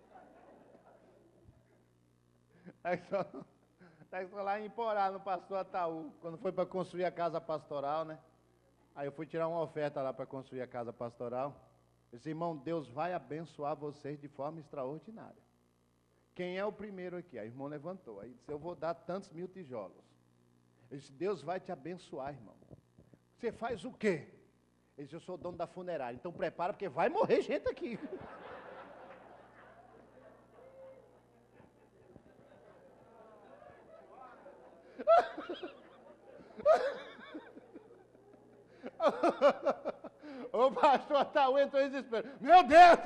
Aí só lá em Porá, no pastor Ataú. Quando foi para construir a casa pastoral, né? Aí eu fui tirar uma oferta lá para construir a casa pastoral. Eu disse, irmão, Deus vai abençoar vocês de forma extraordinária. Quem é o primeiro aqui? Aí o irmão levantou. Aí disse, eu vou dar tantos 1000 tijolos. Eu disse, Deus vai te abençoar, irmão. Você faz o quê? Ele disse, eu sou dono da funerária, então prepara porque vai morrer gente aqui. O pastor Ataú entrou em desespero. Meu Deus!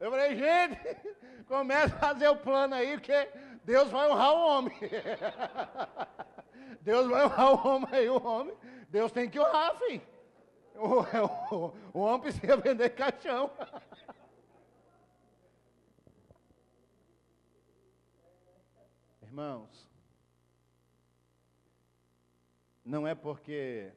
Eu falei, gente, começa a fazer o plano aí, porque Deus vai honrar o homem. Deus vai honrar o homem aí, o homem. Deus tem que honrar, filho. O homem precisa vender caixão. Irmãos, não é porque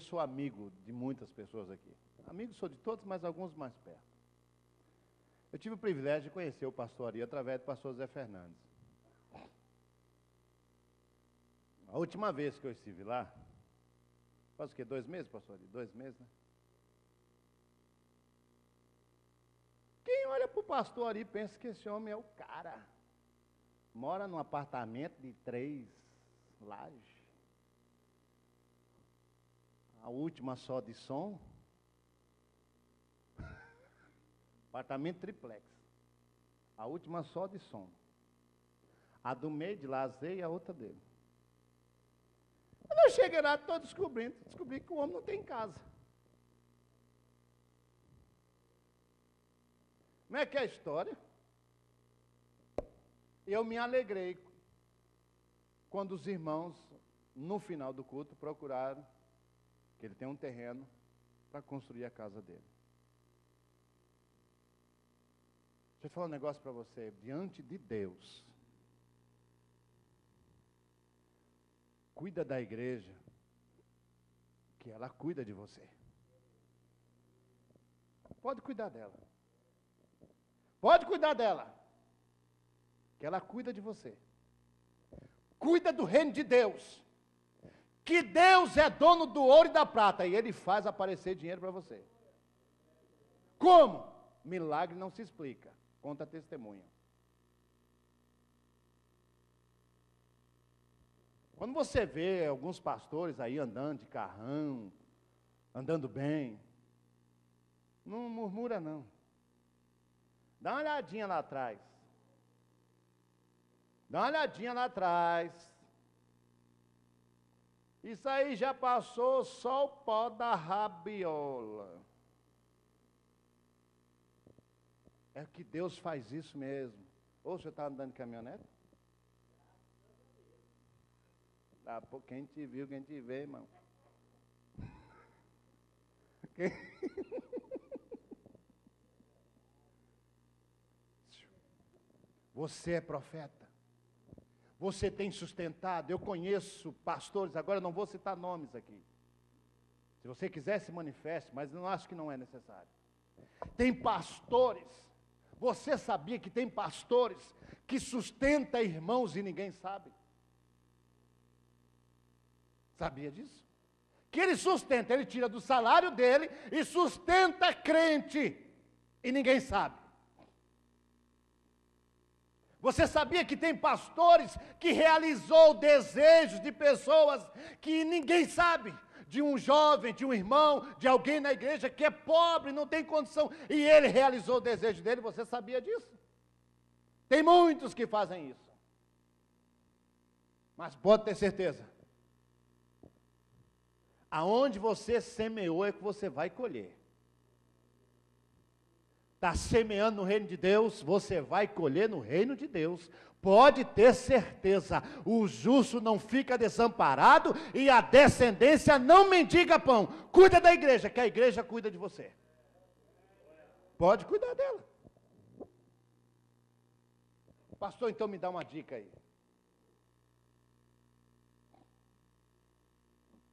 sou amigo de muitas pessoas aqui. Amigo sou de todos, mas alguns mais perto. Eu tive o privilégio de conhecer o pastor Ari através do pastor Zé Fernandes. A última vez que eu estive lá, faz o quê? 2 meses, pastor Ari? 2 meses, né? Quem olha para o pastor Ari pensa que esse homem é o cara. Mora num apartamento de 3 lajes. A última só de som. Apartamento triplex. A última só de som. A do meio de lazer e a outra dele. Quando eu cheguei lá, estou descobri que o homem não tem casa. Como é que é a história? Eu me alegrei quando os irmãos, no final do culto, procuraram que ele tem um terreno para construir a casa dele. Deixa eu falar um negócio para você, diante de Deus, cuida da igreja, que ela cuida de você. Pode cuidar dela. Pode cuidar dela, que ela cuida de você. Cuida do reino de Deus, que Deus é dono do ouro e da prata, e Ele faz aparecer dinheiro para você. Como? Milagre não se explica, conta testemunho. Quando você vê alguns pastores aí andando de carrão, andando bem, não murmura não. Dá uma olhadinha lá atrás. Dá uma olhadinha lá atrás. Isso aí já passou só o pó da rabiola. É que Deus faz isso mesmo. Ou você está andando de caminhonete? Ah, pô, quem te viu, quem te vê, irmão. Você é profeta. Você tem sustentado. Eu conheço pastores, agora não vou citar nomes aqui. Se você quiser, se manifeste, mas eu acho que não é necessário. Tem pastores. Você sabia que tem pastores que sustentam irmãos e ninguém sabe? Sabia disso? Que ele sustenta, ele tira do salário dele e sustenta crente e ninguém sabe. Você sabia que tem pastores que realizou desejos de pessoas que ninguém sabe? De um jovem, de um irmão, de alguém na igreja que é pobre, não tem condição, e ele realizou o desejo dele, você sabia disso? Tem muitos que fazem isso. Mas pode ter certeza, aonde você semeou é que você vai colher. Está semeando no reino de Deus, você vai colher no reino de Deus. Pode ter certeza, o justo não fica desamparado e a descendência não mendiga pão. Cuida da igreja, que a igreja cuida de você. Pode cuidar dela. Pastor, então me dá uma dica aí.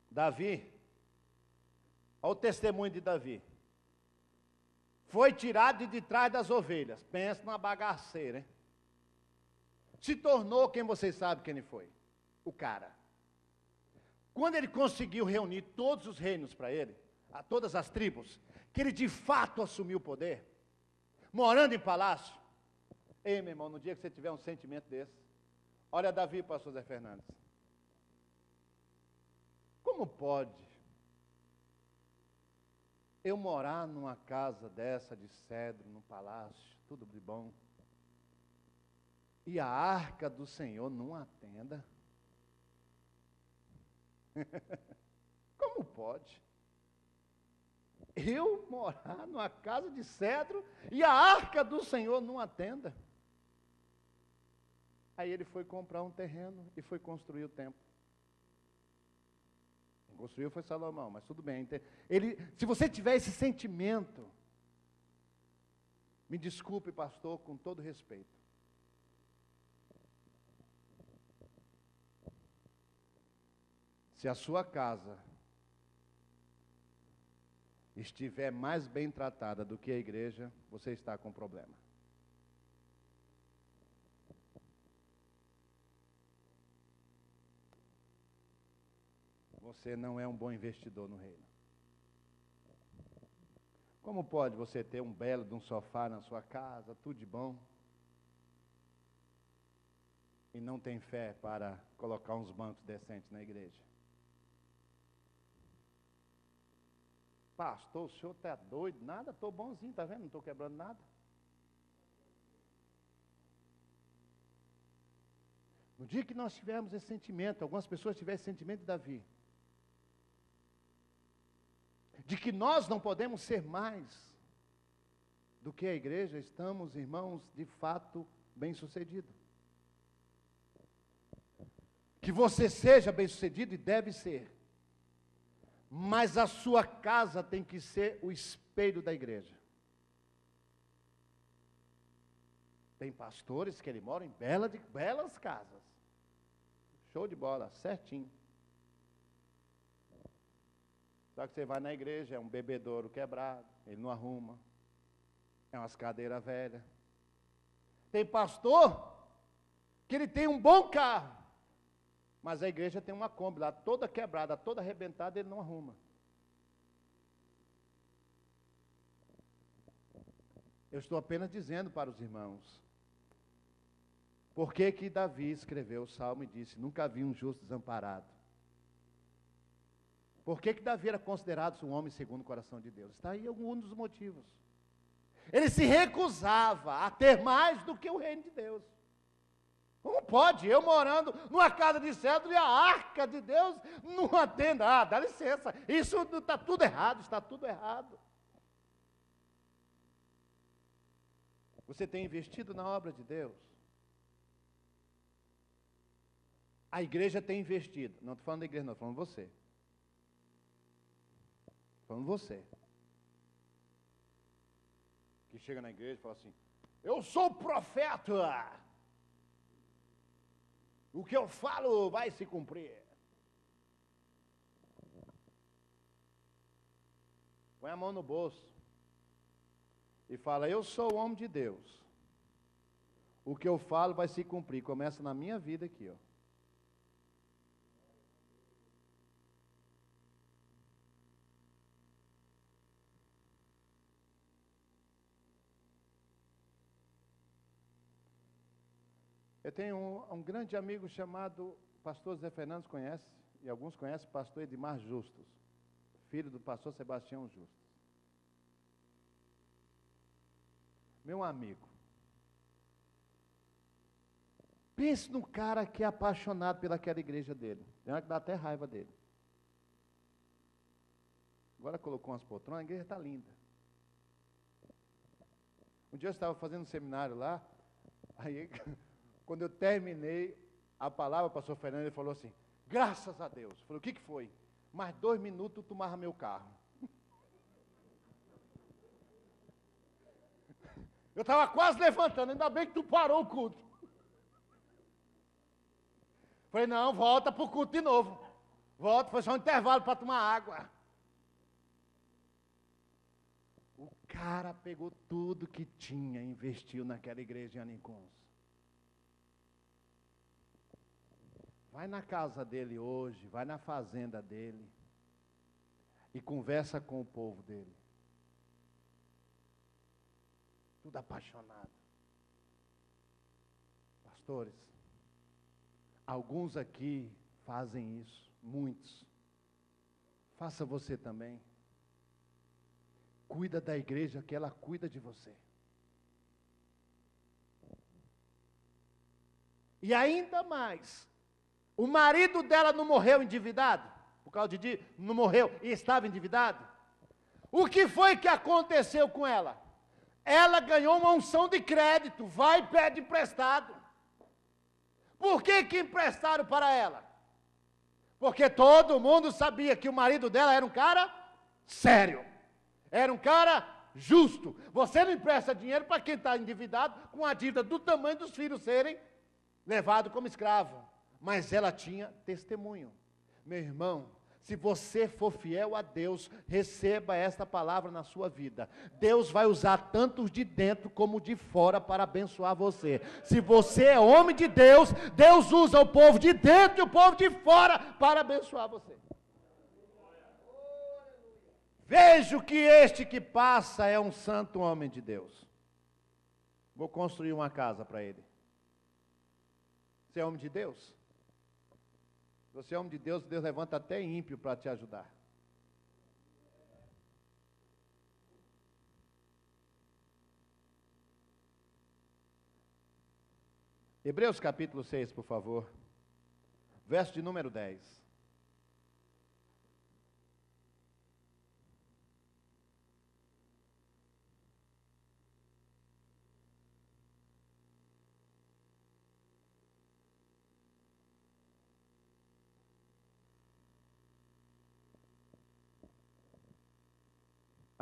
Davi, olha o testemunho de Davi. Foi tirado de trás das ovelhas. Pensa numa bagaceira, hein? Se tornou quem vocês sabem quem ele foi? O cara. Quando ele conseguiu reunir todos os reinos para ele, a todas as tribos, que ele de fato assumiu o poder, morando em palácio. Ei, meu irmão, no dia que você tiver um sentimento desse, olha Davi, pastor Zé Fernandes. Como pode eu morar numa casa dessa de cedro, num palácio, tudo de bom, e a arca do Senhor não atenda? Como pode? Eu morar numa casa de cedro e a arca do Senhor não atenda? Aí ele foi comprar um terreno e foi construir o templo. Quem construiu foi Salomão, mas tudo bem. Se você tiver esse sentimento, me desculpe, pastor, com todo respeito. Se a sua casa estiver mais bem tratada do que a igreja, você está com problema. Você não é um bom investidor no reino. Como pode você ter um belo de um sofá na sua casa, tudo de bom, e não tem fé para colocar uns bancos decentes na igreja? Pastor, o senhor está doido? Nada, estou bonzinho, está vendo? Não estou quebrando nada. No dia que nós tivermos esse sentimento, algumas pessoas tiverem esse sentimento de Davi, de que nós não podemos ser mais do que a igreja, estamos, irmãos, de fato bem-sucedidos. Que você seja bem-sucedido e deve ser. Mas a sua casa tem que ser o espelho da igreja. Tem pastores que ele mora em belas casas. Show de bola, certinho. Só que você vai na igreja, é um bebedouro quebrado, ele não arruma. É umas cadeiras velhas. Tem pastor que ele tem um bom carro, mas a igreja tem uma Kombi lá, toda quebrada, toda arrebentada, ele não arruma. Eu estou apenas dizendo para os irmãos, por que que Davi escreveu o Salmo e disse, nunca vi um justo desamparado? Por que que Davi era considerado um homem segundo o coração de Deus? Está aí um dos motivos. Ele se recusava a ter mais do que o reino de Deus. Como pode? Eu morando numa casa de cedro e a arca de Deus não atenda. Ah, dá licença, isso está tudo errado, está tudo errado. Você tem investido na obra de Deus? A igreja tem investido. Não estou falando da igreja, não, estou falando você. Estou falando você. Que chega na igreja e fala assim, eu sou profeta. O que eu falo vai se cumprir. Põe a mão no bolso e fala, eu sou o homem de Deus. O que eu falo vai se cumprir. Começa na minha vida aqui, ó. Eu tenho um grande amigo chamado pastor Zé Fernandes, conhece, e alguns conhecem, pastor Edmar Justus, filho do pastor Sebastião Justus. Meu amigo, pense no cara que é apaixonado pelaquela igreja dele. Tem hora que dá até raiva dele. Agora colocou umas poltronas, a igreja está linda. Um dia eu estava fazendo um seminário lá, aí... Quando eu terminei a palavra, o pastor Fernando ele falou assim, graças a Deus. Eu falei, o que foi? Mais 2 minutos eu tomava meu carro. Eu estava quase levantando, ainda bem que tu parou o culto. Falei, não, volta para o culto de novo. Volta, foi só um intervalo para tomar água. O cara pegou tudo que tinha e investiu naquela igreja em Anicuns. Vai na casa dele hoje, vai na fazenda dele e conversa com o povo dele. Tudo apaixonado. Pastores, alguns aqui fazem isso, muitos. Faça você também. Cuida da igreja que ela cuida de você. E ainda mais, o marido dela não morreu endividado? Por causa de não morreu e estava endividado? O que foi que aconteceu com ela? Ela ganhou uma unção de crédito, vai e pede emprestado. Por que emprestaram para ela? Porque todo mundo sabia que o marido dela era um cara sério, era um cara justo. Você não empresta dinheiro para quem está endividado com a dívida do tamanho dos filhos serem levados como escravo. Mas ela tinha testemunho. Meu irmão, se você for fiel a Deus, receba esta palavra na sua vida. Deus vai usar tanto de dentro como de fora para abençoar você. Se você é homem de Deus, Deus usa o povo de dentro e o povo de fora para abençoar você. Vejo que este que passa é um santo homem de Deus. Vou construir uma casa para ele. Você é homem de Deus? Você é homem de Deus, Deus levanta até ímpio para te ajudar. Hebreus capítulo 6, por favor. Verso de número 10.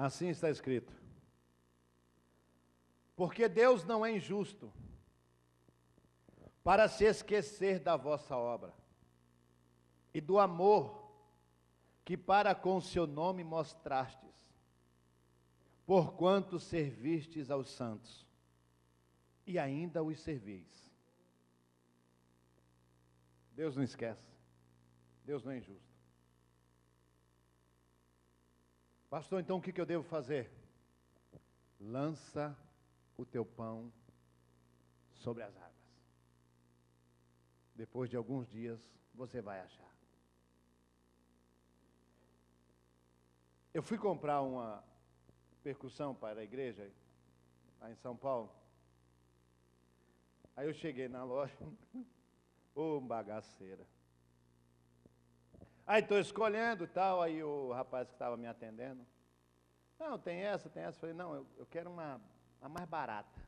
Assim está escrito. Porque Deus não é injusto para se esquecer da vossa obra e do amor que para com o seu nome mostrastes, porquanto servistes aos santos e ainda os servis. Deus não esquece. Deus não é injusto. Pastor, então o que eu devo fazer? Lança o teu pão sobre as águas. Depois de alguns dias, você vai achar. Eu fui comprar uma percussão para a igreja, lá em São Paulo. Aí eu cheguei na loja, ô bagaceira. Aí estou escolhendo e tal, aí o rapaz que estava me atendendo, não, tem essa. Falei, não, eu quero a mais barata.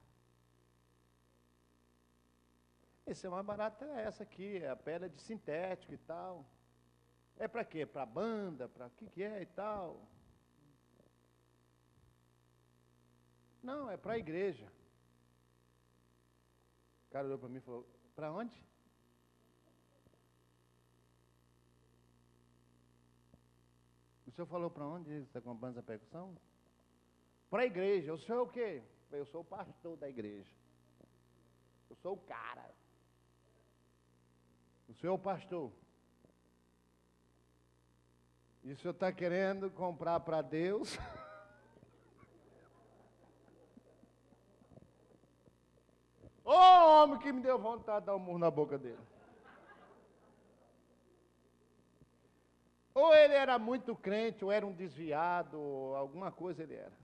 Esse é mais barato, é essa aqui, a pele é de sintético e tal. É para quê? Para banda? Para o que é e tal? Não, é para a igreja. O cara olhou para mim e falou, para onde? O senhor falou para onde você está comprando essa percussão? Para a igreja. O senhor é o quê? Eu sou o pastor da igreja. Eu sou o cara. O senhor é o pastor. E o senhor está querendo comprar para Deus? Ô homem que me deu vontade de dar um murro na boca dele. Ou ele era muito crente, ou era um desviado, ou alguma coisa ele era.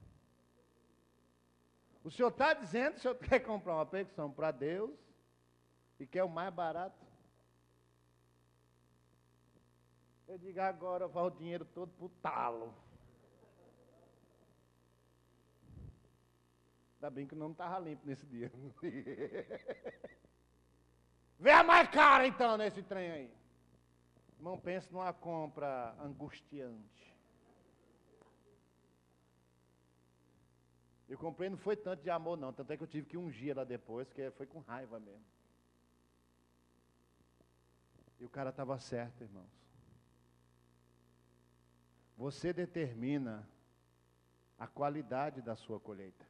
O senhor está dizendo que o senhor quer comprar uma percussão para Deus e quer o mais barato? Eu digo, agora vai o dinheiro todo para o talo. Ainda bem que o nome estava limpo nesse dia. Vê a mais cara então nesse trem aí. Irmão, pense numa compra angustiante. Eu comprei, não foi tanto de amor não, tanto é que eu tive que ungir ela depois, que foi com raiva mesmo. E o cara estava certo, irmãos. Você determina a qualidade da sua colheita.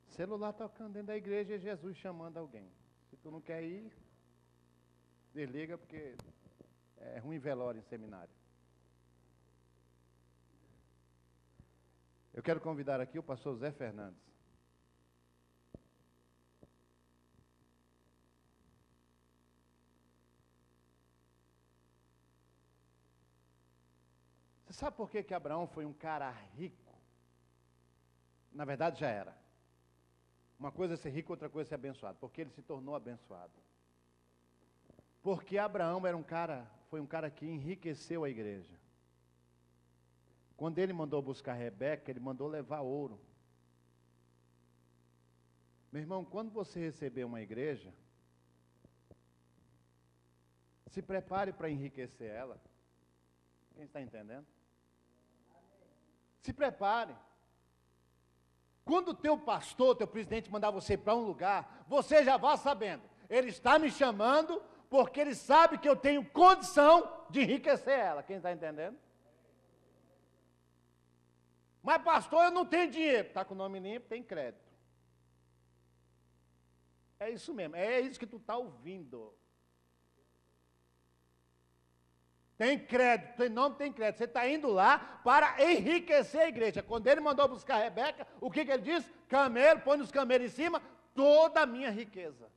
Celular tocando dentro da igreja e Jesus chamando alguém. Se tu não quer ir, desliga porque é ruim velório em seminário. Eu quero convidar aqui o pastor Zé Fernandes. Você sabe por que Abraão foi um cara rico? Na verdade já era. Uma coisa é ser rico, outra coisa é ser abençoado. Porque ele se tornou abençoado. Porque Abraão foi um cara que enriqueceu a igreja. Quando ele mandou buscar Rebeca, ele mandou levar ouro. Meu irmão, quando você receber uma igreja, se prepare para enriquecer ela. Quem está entendendo? Se prepare. Quando o teu pastor, teu presidente mandar você para um lugar, você já vá sabendo. Ele está me chamando porque ele sabe que eu tenho condição de enriquecer ela. Quem está entendendo? Mas pastor, eu não tenho dinheiro. Está com o nome limpo, tem crédito. É isso mesmo, é isso que tu está ouvindo. Tem crédito, não tem crédito. Você está indo lá para enriquecer a igreja. Quando ele mandou buscar a Rebeca, o que ele disse? Camelo, põe os camelos em cima, toda a minha riqueza.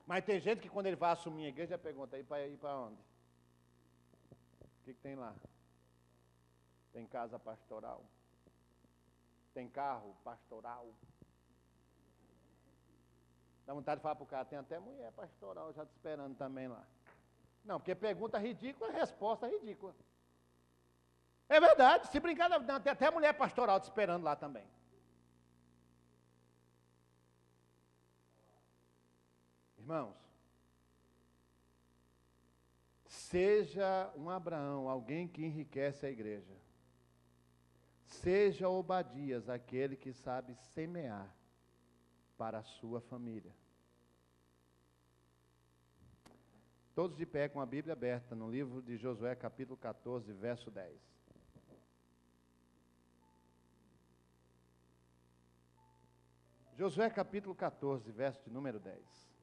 Mas tem gente que quando ele vai assumir a igreja, pergunta, ir para onde? O que tem lá? Tem casa pastoral? Tem carro pastoral? Dá vontade de falar para o cara, tem até mulher pastoral já te esperando também lá. Não, porque pergunta ridícula, resposta ridícula. É verdade, se brincar, tem até mulher pastoral te esperando lá também. Irmãos, seja um Abraão, alguém que enriquece a igreja. Seja Obadias, aquele que sabe semear para a sua família. Todos de pé com a Bíblia aberta no livro de Josué, capítulo 14, verso 10. Josué, capítulo 14, verso de número 10.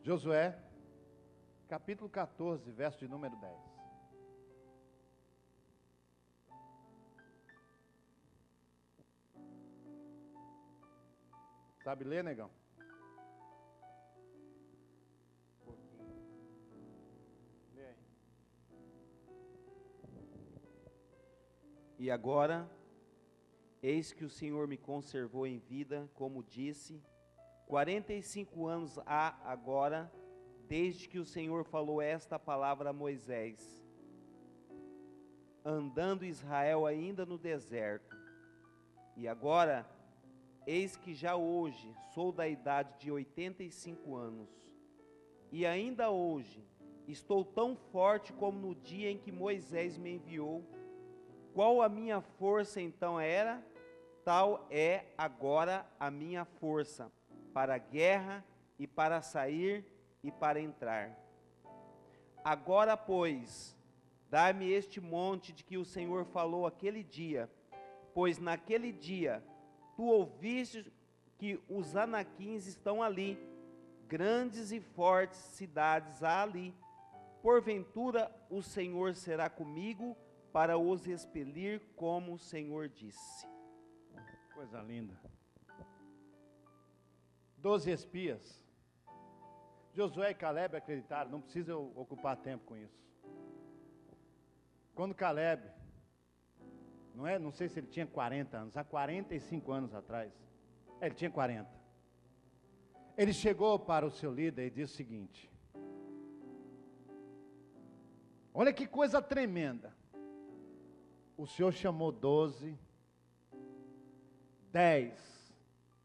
Josué, capítulo 14, verso de número 10. Sabe ler, negão? Lê aí. E agora, eis que o Senhor me conservou em vida, como disse, 45 anos há agora, desde que o Senhor falou esta palavra a Moisés, andando Israel ainda no deserto. E agora, eis que já hoje sou da idade de 85 anos, e ainda hoje estou tão forte como no dia em que Moisés me enviou. Qual a minha força então era? Tal é agora a minha força, para a guerra e para sair e para entrar. Agora, pois, dá-me este monte de que o Senhor falou aquele dia, pois naquele dia tu ouviste que os anaquins estão ali, grandes e fortes cidades há ali. Porventura o Senhor será comigo para os expelir, como o Senhor disse. Coisa linda. 12 espias. Josué e Caleb acreditaram, não precisa eu ocupar tempo com isso. Quando Caleb, não sei se ele tinha 40 anos, há 45 anos atrás, ele tinha 40. Ele chegou para o seu líder e disse o seguinte: olha que coisa tremenda. O Senhor chamou 12, 10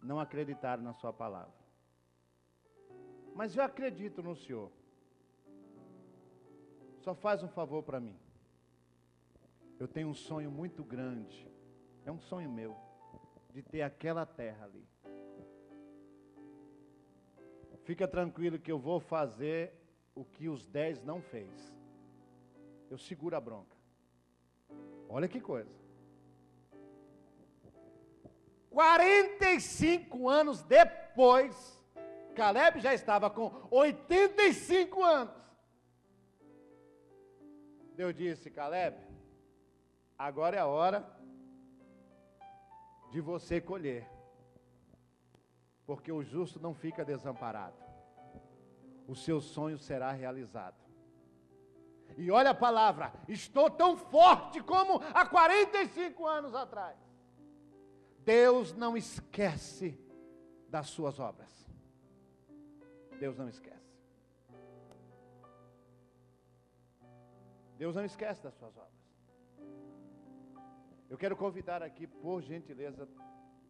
não acreditaram na sua palavra. Mas eu acredito no Senhor. Só faz um favor para mim. Eu tenho um sonho muito grande, é um sonho meu, de ter aquela terra ali. Fica tranquilo que eu vou fazer o que os 10 não fez. Eu seguro a bronca. Olha que coisa. 45 anos depois, Caleb já estava com 85 anos. Deus disse: Caleb, agora é a hora de você colher, porque o justo não fica desamparado, o seu sonho será realizado. E olha a palavra: estou tão forte como há 45 anos atrás. Deus não esquece das suas obras. Deus não esquece. Deus não esquece das suas obras. Eu quero convidar aqui, por gentileza,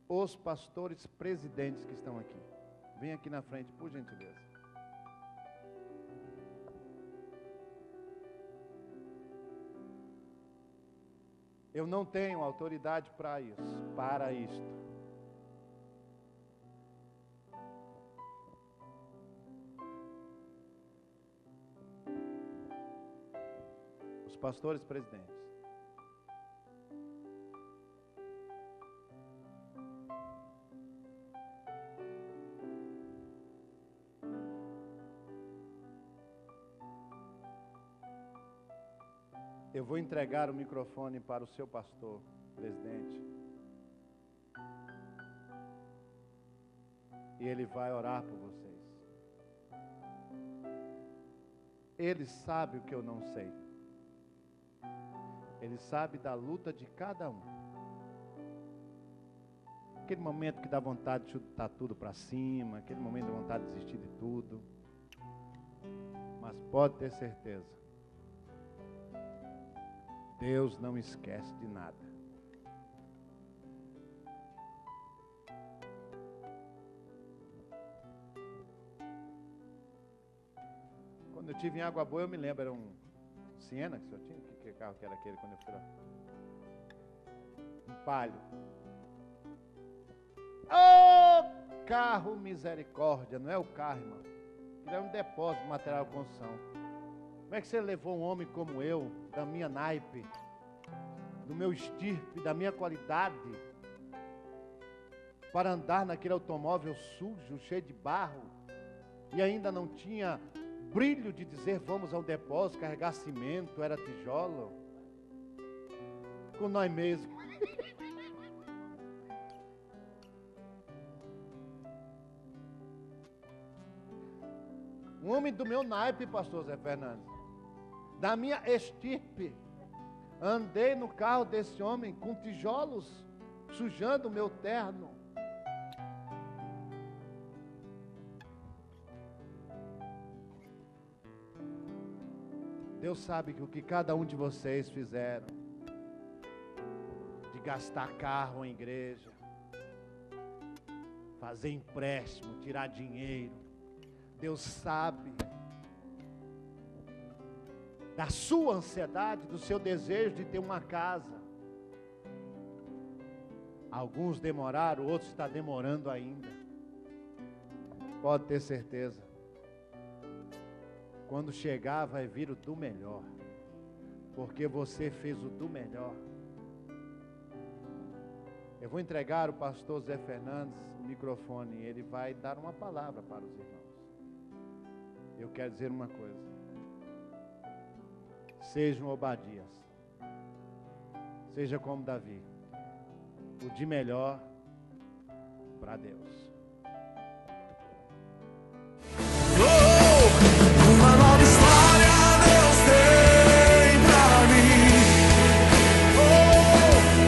os pastores presidentes que estão aqui. Vem aqui na frente, por gentileza. Eu não tenho autoridade para isto. Os pastores presidentes. Eu vou entregar o microfone para o seu pastor, presidente. E ele vai orar por vocês. Ele sabe o que eu não sei. Ele sabe da luta de cada um. Aquele momento que dá vontade de chutar tudo para cima, aquele momento de vontade de desistir de tudo. Mas pode ter certeza, Deus não esquece de nada. Quando eu estive em Água Boa, eu me lembro, era um Siena que o senhor tinha? Que carro que era aquele quando eu fui lá? Um Palio. Ô, carro misericórdia, não é o carro, irmão. Ele é um depósito de material de construção. Como é que você levou um homem como eu, da minha naipe, do meu estirpe, da minha qualidade, para andar naquele automóvel sujo, cheio de barro, e ainda não tinha brilho de dizer vamos ao depósito, carregar cimento, era tijolo? Com nós mesmos. Um homem do meu naipe, pastor Zé Fernandes, da minha estirpe, Andei no carro desse homem com tijolos sujando o meu terno. Deus sabe que o que cada um de vocês fizeram, de gastar carro em igreja, fazer empréstimo, tirar dinheiro, Deus sabe da sua ansiedade, do seu desejo de ter uma casa. Alguns demoraram, outros estão demorando ainda. Pode ter certeza. Quando chegar, vai vir o do melhor. Porque você fez o do melhor. Eu vou entregar ao pastor Zé Fernandes o microfone. Ele vai dar uma palavra para os irmãos. Eu quero dizer uma coisa. Sejam Obadias. Seja como Davi. O de melhor para Deus. Uma nova história Deus tem pra mim.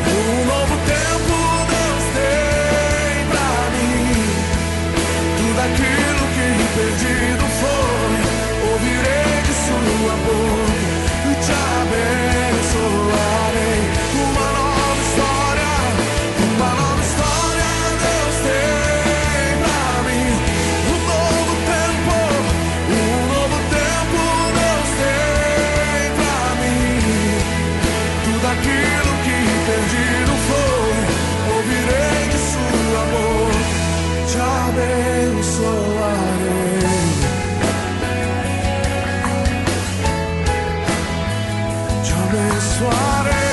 Um novo tempo Deus tem pra mim. Tudo aquilo que perdido foi, ouvirei de sua boca e te abençoarei. Uma nova história Deus tem pra mim. Um novo tempo Deus tem pra mim. Tudo aquilo que perdido foi, ouvirei de sua boca, te abençoarei. Te abençoarei.